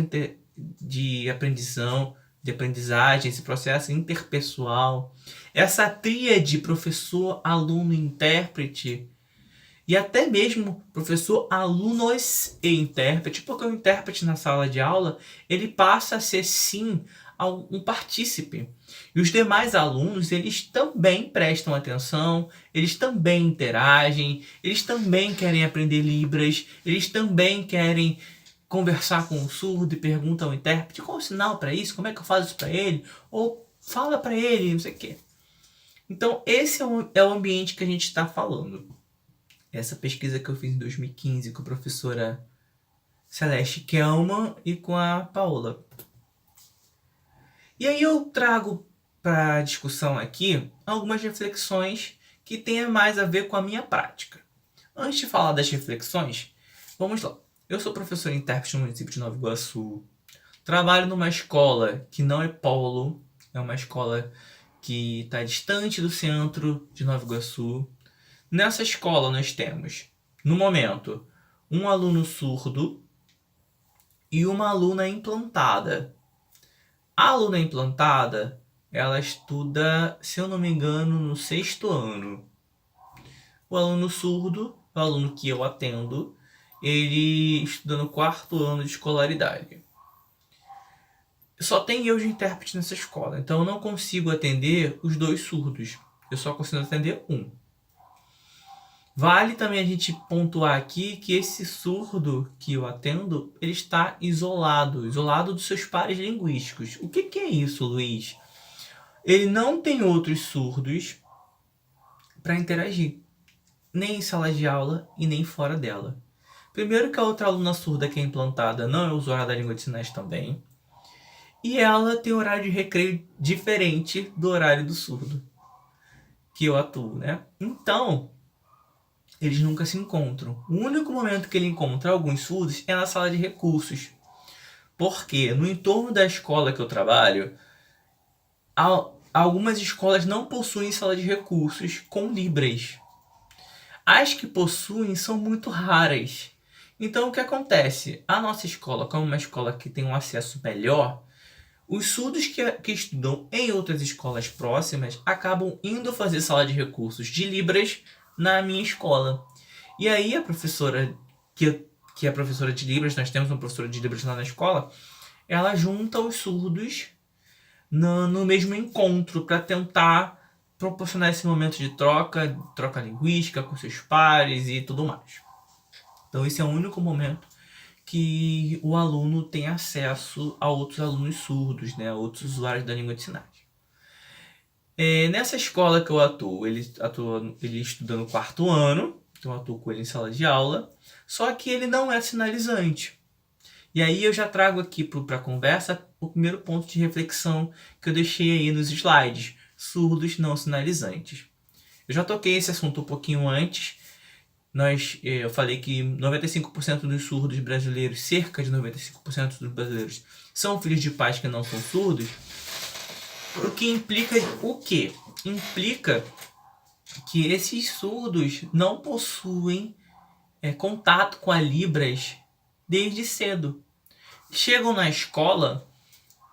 de aprendizagem, esse processo interpessoal, essa tríade professor, aluno, intérprete, e até mesmo professor, alunos e intérprete, porque o intérprete na sala de aula, ele passa a ser, sim, um partícipe. E os demais alunos, eles também prestam atenção, eles também interagem, eles também querem aprender Libras, eles também querem conversar com o surdo e perguntam ao intérprete qual o sinal para isso, como é que eu faço isso para ele, ou fala para ele, não sei o quê. Então, esse é o ambiente que a gente está falando. Essa pesquisa que eu fiz em 2015 com a professora Celeste Kelman e com a Paola. E aí eu trago para discussão aqui algumas reflexões que tenham mais a ver com a minha prática. Antes de falar das reflexões, vamos lá. Eu sou professor e intérprete no município de Nova Iguaçu. Trabalho numa escola que não é polo, é uma escola que está distante do centro de Nova Iguaçu. Nessa escola nós temos, no momento, um aluno surdo e uma aluna implantada. A aluna implantada, ela estuda, se eu não me engano, no 6º ano. O aluno surdo, o aluno que eu atendo, ele estuda no 4º ano de escolaridade. Só tem eu de intérprete nessa escola, então eu não consigo atender os 2 surdos. Eu só consigo atender um. Vale também a gente pontuar aqui que esse surdo que eu atendo, ele está isolado dos seus pares linguísticos. O que é isso, Luiz? Ele não tem outros surdos para interagir, nem em sala de aula e nem fora dela. Primeiro que a outra aluna surda que é implantada não é usuária da língua de sinais também, e ela tem horário de recreio diferente do horário do surdo que eu atuo, né? Então, eles nunca se encontram. O único momento que ele encontra alguns surdos é na sala de recursos. Porque no entorno da escola que eu trabalho, algumas escolas não possuem sala de recursos com Libras. As que possuem são muito raras. Então o que acontece? A nossa escola, como uma escola que tem um acesso melhor, os surdos que estudam em outras escolas próximas acabam indo fazer sala de recursos de Libras na minha escola. E aí a professora, que é professora de Libras, nós temos uma professora de Libras lá na escola, ela junta os surdos no mesmo encontro para tentar proporcionar esse momento de troca linguística com seus pares e tudo mais. Então esse é o único momento que o aluno tem acesso a outros alunos surdos, né, a outros usuários da língua de sinais. Nessa escola que eu atuo, ele estuda no 4º ano, então eu atuo com ele em sala de aula, só que ele não é sinalizante. E aí eu já trago aqui para a conversa o primeiro ponto de reflexão que eu deixei aí nos slides, surdos não sinalizantes. Eu já toquei esse assunto um pouquinho antes. Eu falei que 95% dos surdos brasileiros, cerca de 95% dos brasileiros, são filhos de pais que não são surdos. O que implica o quê? Implica que esses surdos não possuem contato com a Libras desde cedo. Chegam na escola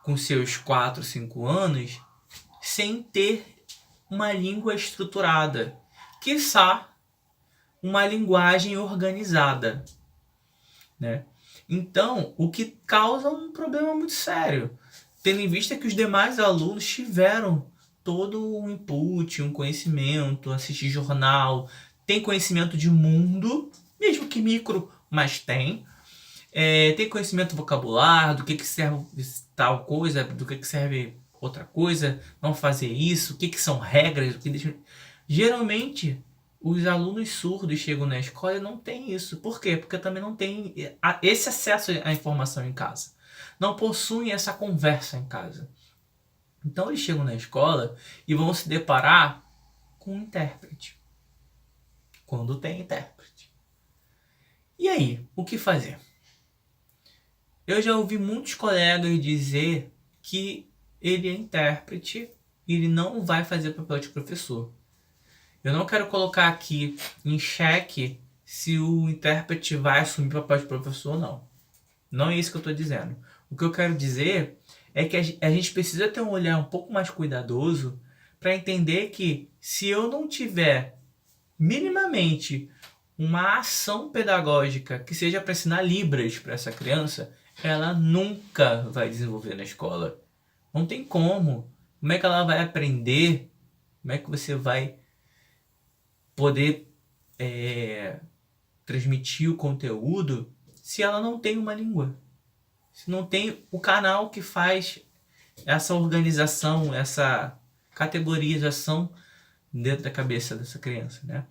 com seus 4, 5 anos sem ter uma língua estruturada, quiçá uma linguagem organizada, né? Então, o que causa um problema muito sério, tendo em vista que os demais alunos tiveram todo um input, um conhecimento, assistir jornal, tem conhecimento de mundo, mesmo que micro, mas tem. Tem conhecimento vocabulário, do que serve tal coisa, do que serve outra coisa, não fazer isso, o que são regras, o que deixa... Geralmente, os alunos surdos chegam na escola e não tem isso. Por quê? Porque também não tem esse acesso à informação em casa. Não possuem essa conversa em casa. Então eles chegam na escola e vão se deparar com um intérprete. Quando tem intérprete. E aí, o que fazer? Eu já ouvi muitos colegas dizer que ele é intérprete e ele não vai fazer papel de professor. Eu não quero colocar aqui em xeque se o intérprete vai assumir papel de professor ou não. Não é isso que eu estou dizendo. O que eu quero dizer é que a gente precisa ter um olhar um pouco mais cuidadoso para entender que se eu não tiver minimamente uma ação pedagógica que seja para ensinar Libras para essa criança, ela nunca vai desenvolver na escola. Não tem como. Como é que ela vai aprender? Como é que você vai poder transmitir o conteúdo se ela não tem uma língua? Se não tem o canal que faz essa organização, essa categorização dentro da cabeça dessa criança, né?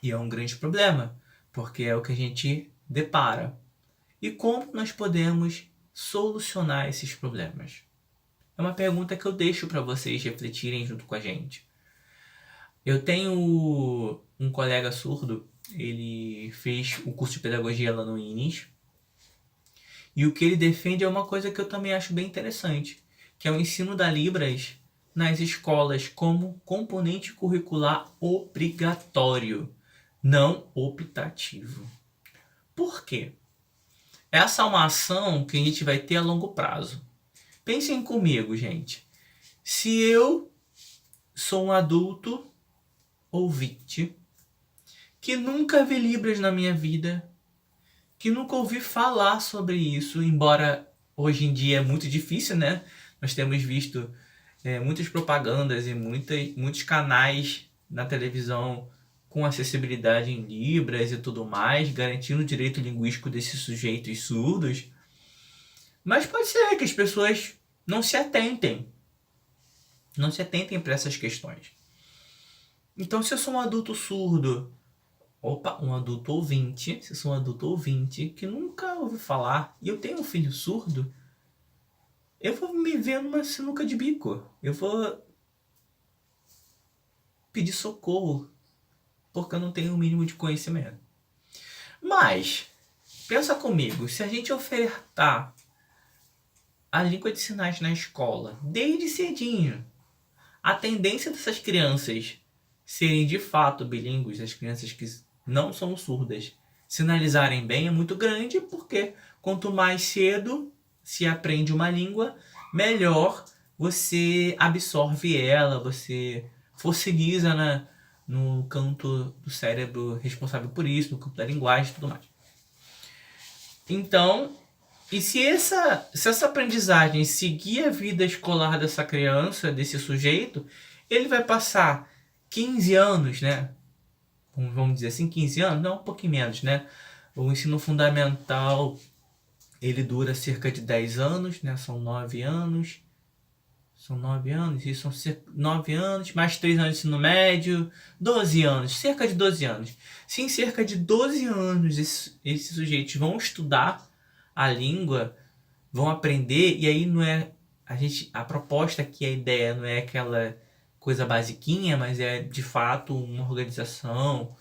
E é um grande problema, porque é o que a gente depara. E como nós podemos solucionar esses problemas? É uma pergunta que eu deixo para vocês refletirem junto com a gente. Eu tenho um colega surdo, ele fez o curso de pedagogia lá no INIS, e o que ele defende é uma coisa que eu também acho bem interessante, que é o ensino da Libras nas escolas como componente curricular obrigatório, não optativo. Por quê? Essa é uma ação que a gente vai ter a longo prazo. Pensem comigo, gente. Se eu sou um adulto ouvinte que nunca vi Libras na minha vida, que nunca ouvi falar sobre isso, embora hoje em dia é muito difícil, né? Nós temos visto muitas propagandas e muitos canais na televisão com acessibilidade em Libras e tudo mais, garantindo o direito linguístico desses sujeitos surdos. Mas pode ser que as pessoas não se atentem para essas questões. Então, se eu sou um adulto surdo, um adulto ouvinte, se eu sou um adulto ouvinte que nunca ouviu falar e eu tenho um filho surdo, eu vou me ver numa sinuca de bico. Eu vou pedir socorro porque eu não tenho o mínimo de conhecimento. Mas, pensa comigo, se a gente ofertar a língua de sinais na escola, desde cedinho, a tendência dessas crianças serem de fato bilíngues, as crianças que não são surdas, sinalizarem bem é muito grande, porque quanto mais cedo se aprende uma língua, melhor você absorve ela, você fossiliza no canto do cérebro responsável por isso, no campo da linguagem e tudo mais. Então, e se essa aprendizagem seguir a vida escolar dessa criança, desse sujeito, ele vai passar 15 anos, né? Vamos dizer assim, 15 anos? Não, um pouquinho menos, né? O ensino fundamental, ele dura cerca de 10 anos, né? São 9 anos. São 9 anos, isso são 9 anos, mais 3 anos de ensino médio, 12 anos, cerca de 12 anos. Se em cerca de 12 anos esses sujeitos vão estudar a língua, vão aprender, e aí não é a proposta aqui, a ideia não é aquela coisa basiquinha, mas é de fato uma organização,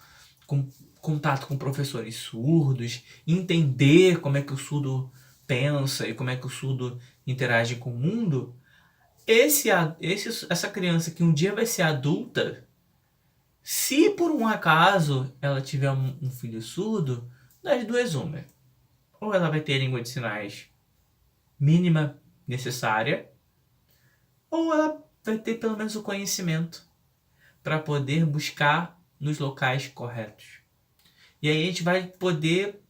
com contato com professores surdos, entender como é que o surdo pensa e como é que o surdo interage com o mundo. Essa criança que um dia vai ser adulta, se por um acaso ela tiver um filho surdo, das duas uma. Ou ela vai ter a língua de sinais mínima necessária, ou ela vai ter pelo menos o conhecimento para poder buscar nos locais corretos. E aí a gente vai poder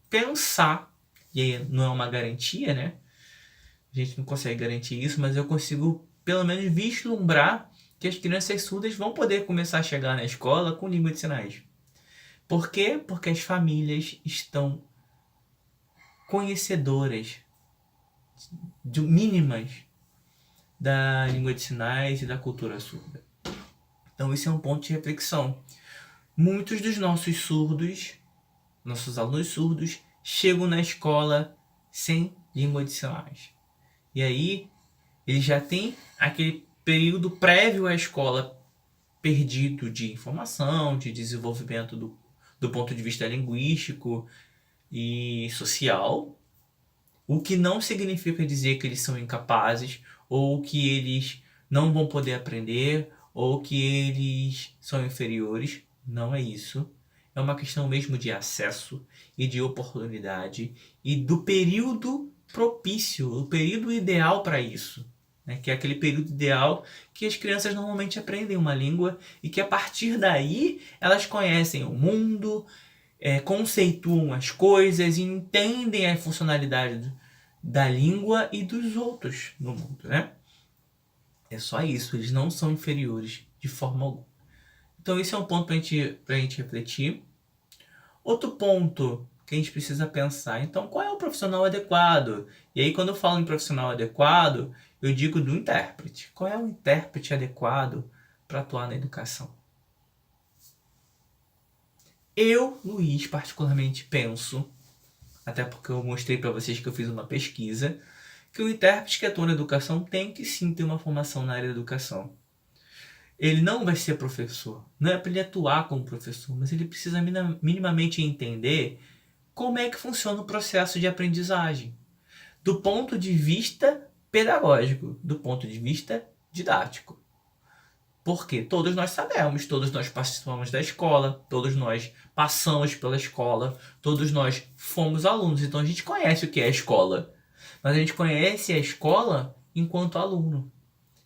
pensar, e aí não é uma garantia, né? A gente não consegue garantir isso, mas eu consigo pelo menos vislumbrar que as crianças surdas vão poder começar a chegar na escola com língua de sinais. Por quê? Porque as famílias estão conhecedoras mínimas da língua de sinais e da cultura surda. Então esse é um ponto de reflexão. Muitos dos nossos alunos surdos, chegam na escola sem língua de sinais. E aí eles já têm aquele período prévio à escola perdido de informação, de desenvolvimento do ponto de vista linguístico e social, o que não significa dizer que eles são incapazes, ou que eles não vão poder aprender, ou que eles são inferiores. Não é isso. É uma questão mesmo de acesso e de oportunidade e do período propício, o período ideal para isso, né? Que é aquele período ideal que as crianças normalmente aprendem uma língua e que a partir daí elas conhecem o mundo, conceituam as coisas e entendem a funcionalidade da língua e dos outros no mundo, né? É só isso, eles não são inferiores de forma alguma. Então esse é um ponto pra gente refletir. Outro ponto que a gente precisa pensar, então, qual é o profissional adequado? E aí, quando eu falo em profissional adequado, eu digo do intérprete. Qual é o intérprete adequado para atuar na educação? Eu, Luiz, particularmente penso, até porque eu mostrei para vocês que eu fiz uma pesquisa, que o intérprete que atua na educação tem que sim ter uma formação na área da educação. Ele não vai ser professor, não é para ele atuar como professor, mas ele precisa minimamente entender como é que funciona o processo de aprendizagem, do ponto de vista pedagógico, do ponto de vista didático. Porque todos nós sabemos, todos nós participamos da escola, todos nós passamos pela escola, todos nós fomos alunos, então a gente conhece o que é a escola, mas a gente conhece a escola enquanto aluno.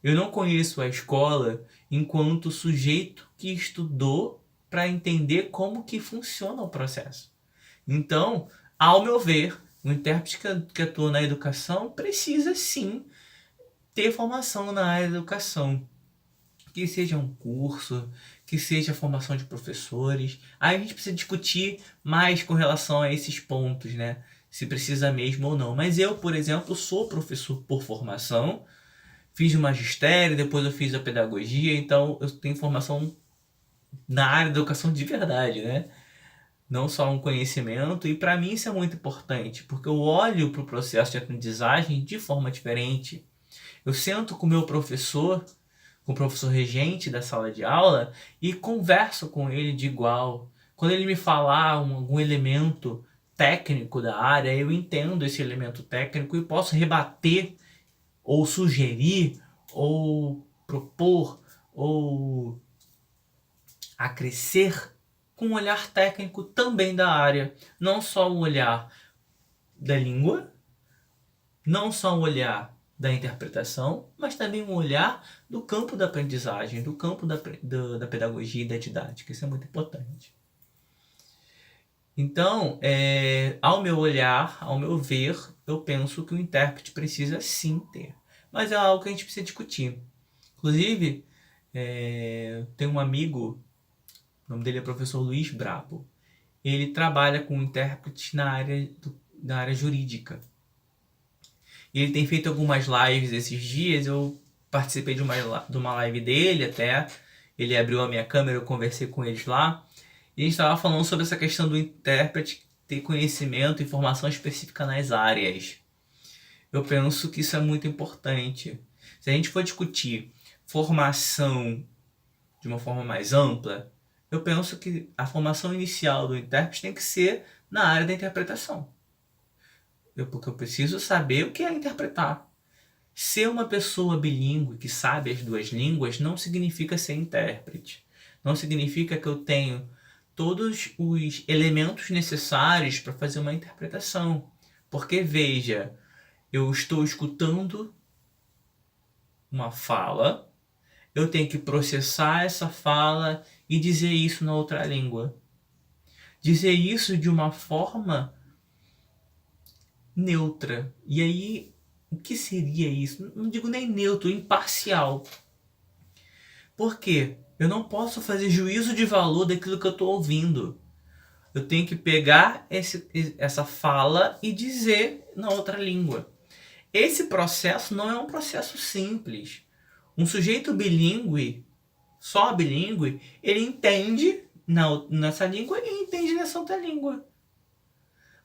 Eu não conheço a escola enquanto sujeito que estudou para entender como que funciona o processo. Então, ao meu ver, o intérprete que atua na educação precisa sim ter formação na área da educação. Que seja um curso, que seja a formação de professores. Aí a gente precisa discutir mais com relação a esses pontos, né? Se precisa mesmo ou não. Mas eu, por exemplo, sou professor por formação. Fiz o magistério, depois eu fiz a pedagogia, então eu tenho formação na área da educação de verdade, né? Não só um conhecimento, e para mim isso é muito importante, porque eu olho para o processo de aprendizagem de forma diferente. Eu sento com o meu professor, com o professor regente da sala de aula, e converso com ele de igual. Quando ele me falar algum elemento técnico da área, eu entendo esse elemento técnico e posso rebater ou sugerir, ou propor, ou acrescer com um olhar técnico também da área. Não só um olhar da língua, não só um olhar da interpretação, mas também um olhar do campo da aprendizagem, do campo da pedagogia e da didática. Isso é muito importante. Então, ao meu olhar, ao meu ver, eu penso que o intérprete precisa sim ter. Mas é algo que a gente precisa discutir. Inclusive, tem um amigo, o nome dele é professor Luiz Brabo. Ele trabalha com intérpretes na área jurídica. E ele tem feito algumas lives esses dias. Eu participei de uma live dele até. Ele abriu a minha câmera, eu conversei com eles lá. E a gente estava falando sobre essa questão do intérprete ter conhecimento e formação específica nas áreas. Eu penso que isso é muito importante. Se a gente for discutir formação de uma forma mais ampla, eu penso que a inicial do intérprete tem que ser na área da interpretação. Porque eu preciso saber o que é interpretar. Ser uma pessoa bilíngue que sabe as duas línguas não significa ser intérprete. Não significa que eu tenho todos os elementos necessários para fazer uma interpretação. Porque, veja, eu estou escutando uma fala, eu tenho que processar essa fala e dizer isso na outra língua. Dizer isso de uma forma neutra. E aí, o que seria isso? Não digo nem neutro, imparcial. Por quê? Eu não posso fazer juízo de valor daquilo que eu estou ouvindo. Eu tenho que pegar essa fala e dizer na outra língua. Esse processo não é um processo simples. Um sujeito bilíngue, só bilíngue, ele entende nessa língua e entende nessa outra língua.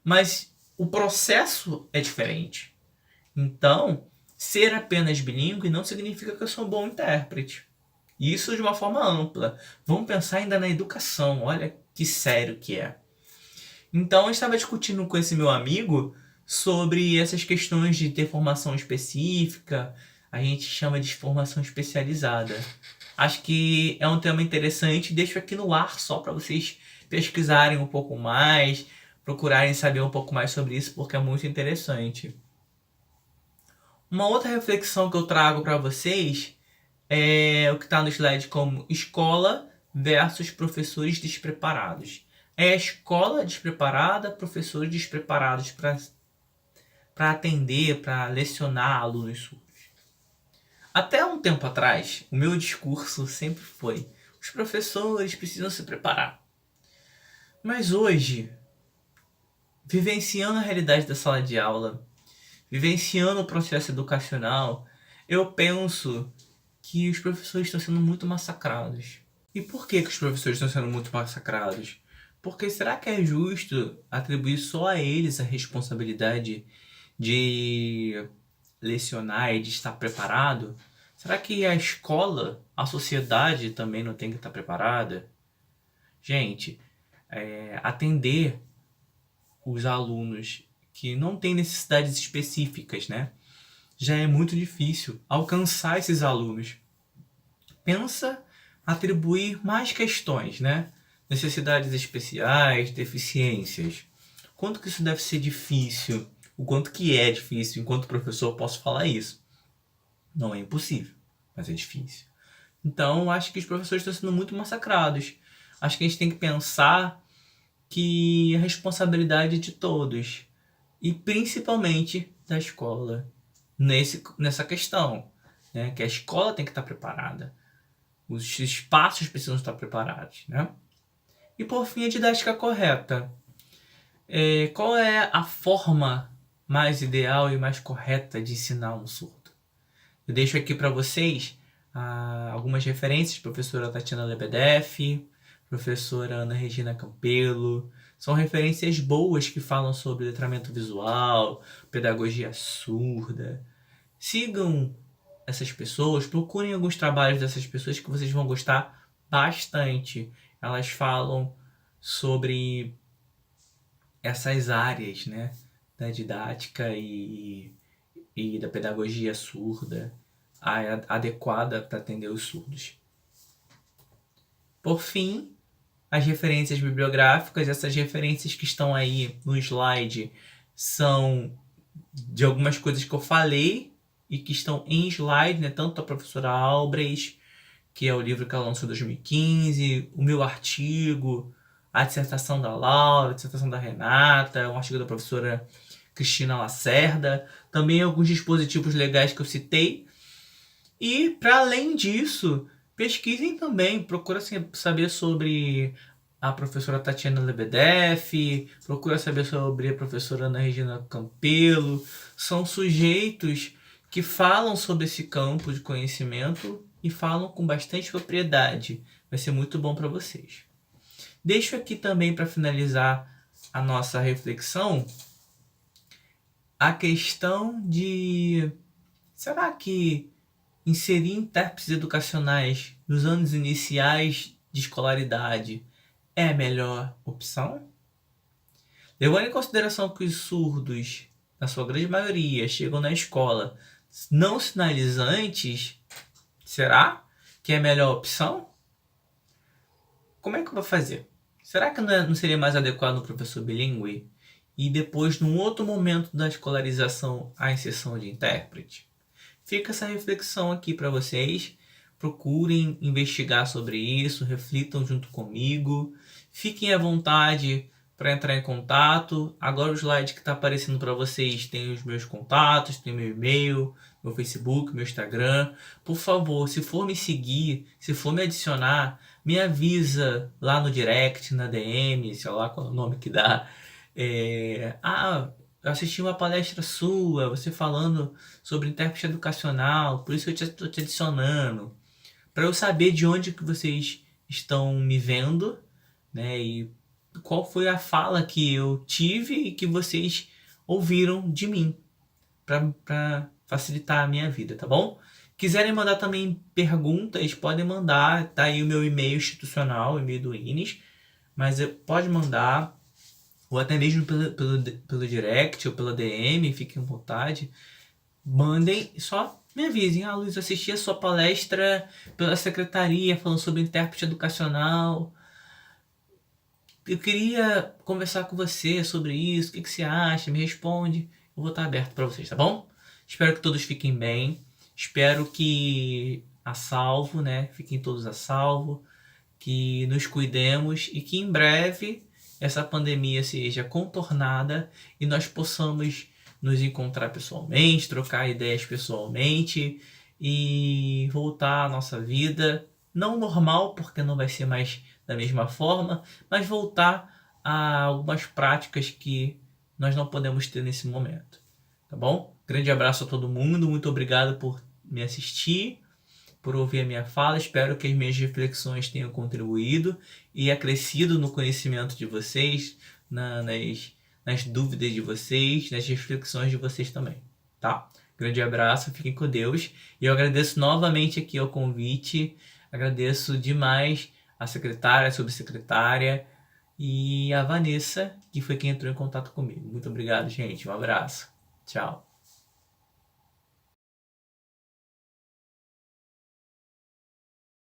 Mas o processo é diferente. Então, ser apenas bilíngue não significa que eu sou um bom intérprete. Isso de uma forma ampla. Vamos pensar ainda na educação. Olha que sério que é. Então, eu estava discutindo com esse meu amigo sobre essas questões de ter formação específica. A gente chama de formação especializada. Acho que é um tema interessante. Deixo aqui no ar só para vocês pesquisarem um pouco mais, procurarem saber um pouco mais sobre isso, porque é muito interessante. Uma outra reflexão que eu trago para vocês é o que está no slide como escola versus professores despreparados. É a escola despreparada, professores despreparados para atender, para lecionar alunos surdos. Até um tempo atrás, o meu discurso sempre foi: os professores precisam se preparar. Mas hoje, vivenciando a realidade da sala de aula, vivenciando o processo educacional, eu penso que os professores estão sendo muito massacrados. E por que os professores estão sendo muito massacrados? Porque será que é justo atribuir só a eles a responsabilidade de lecionar e de estar preparado? Será que a escola, a sociedade também não tem que estar preparada? Gente, atender os alunos que não têm necessidades específicas, né? Já é muito difícil alcançar esses alunos. Pensa atribuir mais questões, né? Necessidades especiais, deficiências. Quanto que isso deve ser difícil? O quanto que é difícil? Enquanto professor, eu posso falar isso. Não é impossível, mas é difícil. Então, acho que os professores estão sendo muito massacrados. Acho que a gente tem que pensar que a responsabilidade é de todos, e principalmente da escola, nessa questão, né? Que a escola tem que estar preparada. Os espaços precisam estar preparados, né? E por fim, a didática correta. Qual é a forma mais ideal e mais correta de ensinar um surdo? Eu deixo aqui para vocês algumas referências: professora Tatiana Lebedeff, professora Ana Regina Campelo. São referências boas que falam sobre letramento visual, pedagogia surda. Sigam essas pessoas, procurem alguns trabalhos dessas pessoas que vocês vão gostar bastante. Elas falam sobre essas áreas, né, da didática e da pedagogia surda, adequada para atender os surdos. Por fim, as referências bibliográficas. Essas referências que estão aí no slide são de algumas coisas que eu falei e que estão em slide, né? Tanto da professora Albrecht, que é o livro que ela lançou em 2015, o meu artigo, a dissertação da Laura, a dissertação da Renata, um artigo da professora Cristina Lacerda, também alguns dispositivos legais que eu citei. E, para além disso, pesquisem também, procura saber sobre a professora Tatiana Lebedeff, procura saber sobre a professora Ana Regina Campelo. São sujeitos que falam sobre esse campo de conhecimento e falam com bastante propriedade. Vai ser muito bom para vocês. Deixo aqui também, para finalizar a nossa reflexão, a questão de: será que inserir intérpretes educacionais nos anos iniciais de escolaridade é a melhor opção? Levando em consideração que os surdos, na sua grande maioria, chegam na escola não sinalizantes, será que é a melhor opção? Como é que eu vou fazer? Será que não seria mais adequado um professor bilíngue e depois, num outro momento da escolarização, a inserção de intérprete? Fica essa reflexão aqui para vocês. procurem investigar sobre isso, reflitam junto comigo, fiquem à vontade para entrar em contato. Agora o slide que está aparecendo para vocês tem os meus contatos, tem meu e-mail, meu Facebook, meu Instagram. Por favor, se for me seguir, se for me adicionar, me avisa lá no direct, na DM, sei lá qual é o nome que dá. Eu assisti uma palestra sua, você falando sobre intérprete educacional, por isso eu estou te adicionando, para eu saber de onde que vocês estão me vendo, né? E qual foi a fala que eu tive e que vocês ouviram de mim, para facilitar a minha vida, tá bom? Quiserem mandar também perguntas, podem mandar, tá aí o meu e-mail institucional, o e-mail do Ines, mas pode mandar, ou até mesmo pelo direct ou pela DM, fiquem à vontade. Mandem, só me avisem. Luiz, assisti a sua palestra pela secretaria falando sobre intérprete educacional. Eu queria conversar com você sobre isso. O que você acha? Me responde. Eu vou estar aberto para vocês, tá bom? Espero que todos fiquem bem. Espero que a salvo, né? Fiquem todos a salvo. Que nos cuidemos e que em breve essa pandemia seja contornada e nós possamos nos encontrar pessoalmente, trocar ideias pessoalmente e voltar à nossa vida, não normal, porque não vai ser mais da mesma forma, mas voltar a algumas práticas que nós não podemos ter nesse momento, tá bom? Grande abraço a todo mundo, muito obrigado por me assistir, por ouvir a minha fala. Espero que as minhas reflexões tenham contribuído e acrescido no conhecimento de vocês, nas dúvidas de vocês, nas reflexões de vocês também, tá? Grande abraço, fiquem com Deus. E eu agradeço novamente aqui o convite, agradeço demais a secretária, a subsecretária e a Vanessa, que foi quem entrou em contato comigo. Muito obrigado, gente. Um abraço. Tchau.